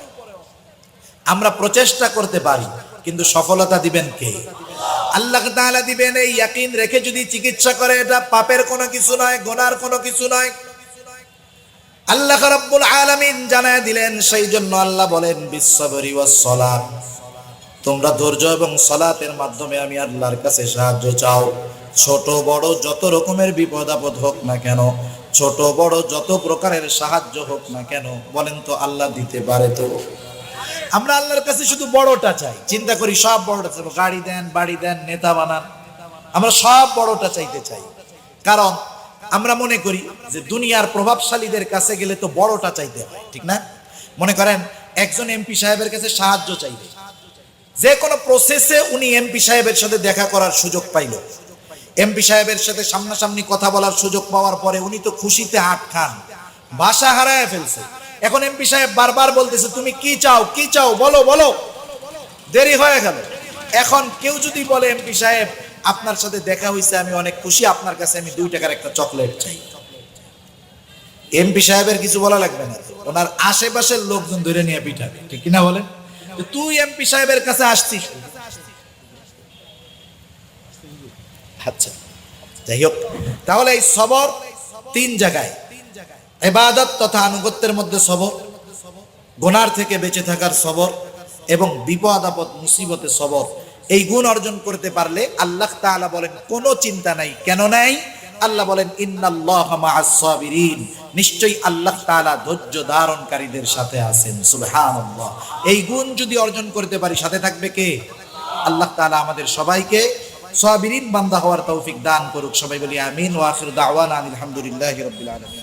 Speaker 1: আমরা প্রচেষ্টা করতে পারি কিন্তু সফলতা দিবেন কে? আল্লাহ তাআলা দিবেন। এই ইয়াকিন রেখে যদি চিকিৎসা করে এটা পাপের কোনো কিছু নয়, গুনার কোনো কিছু নয়। আল্লাহ রাব্বুল আলামিন জানায় দিলেন, সেই জন্য আল্লাহ বলেন বিস-সাবরি ওয়াস-সালাত, তোমরা ধৈর্য এবং সালাতের মাধ্যমে আমি আল্লাহর কাছে সাহায্য চাও। ছোট বড় যত রকমের বিপদ আপদ হোক না কেন, ছোট বড় যত প্রকারের সাহায্য হোক না কেন, বলেন তো আল্লাহ দিতে পারে তো? আমরা আল্লাহর কাছে শুধু বড়টা চাই, চিন্তা করি সব বড়টা চাই, গাড়ি দেন বাড়ি দেন নেতা বানান, আমরা সব বড়টা চাইতে চাই। কারণ আমরা মনে করি যে দুনিয়ার প্রভাবশালীদের কাছে গেলে তো বড়টা চাইতে হয়, ঠিক না? মনে করেন একজন এমপি সাহেবের কাছে সাহায্য চাইবে, যে কোনো প্রসেসে উনি এমপি সাহেবের সাথে দেখা করার সুযোগ পাইল, এমপি সাহেবের সাথে সামনাসামনি কথা বলার সুযোগ পাওয়ার পরে উনি তো খুশিতে হাত খান, ভাষা হারায় ফেলছে। এখন এমপি সাহেব বারবার বলতেছে তুমি কি চাও, কি চাও, বলো বলো, দেরি হয়ে গেল। এখন কেউ যদি বলে এমপি সাহেব আপনার সাথে দেখা হয়েছে, আমি অনেক খুশি, আপনার কাছে আমি 2 টাকার একটা চকলেট চাই, এমপি সাহেবের কিছু বলা লাগবে না, ওনার আশেপাশের লোকজন ধরে নিয়ে পিঠাবে, ঠিক কিনা বলেন? তুই এমপি সাহেবের কাছে আসছিস। আচ্ছা, যাই হোক, তাহলে এই সবর 3 জায়গায়, ইবাদত তথা আনুগত্যের মধ্যে সবর, গুনার থেকে বেঁচে থাকার সবর, এবং বিপদ আপদ মুসিবতে সবর। এই গুণ অর্জন করতে পারলে আল্লাহ তাআলা বলেন কোনো চিন্তা নাই। কেন নাই? আল্লাহ বলেন ইন্নাল্লাহা মাআস সাবিরিন, নিশ্চয়ই আল্লাহ তাআলা ধৈর্য ধারণকারীদের সাথে আছেন। সুবহানাল্লাহ। এই গুণ যদি অর্জন করতে পারি, সাথে থাকবে কে? আল্লাহ তাআলা আমাদের সবাইকে সাবিরিন বান্দা হওয়ার তৌফিক দান করুক। সবাই বলি আমিন। ওয়া আখিরু দাওয়ানা আলহামদুলিল্লাহি রাব্বিল আলামিন।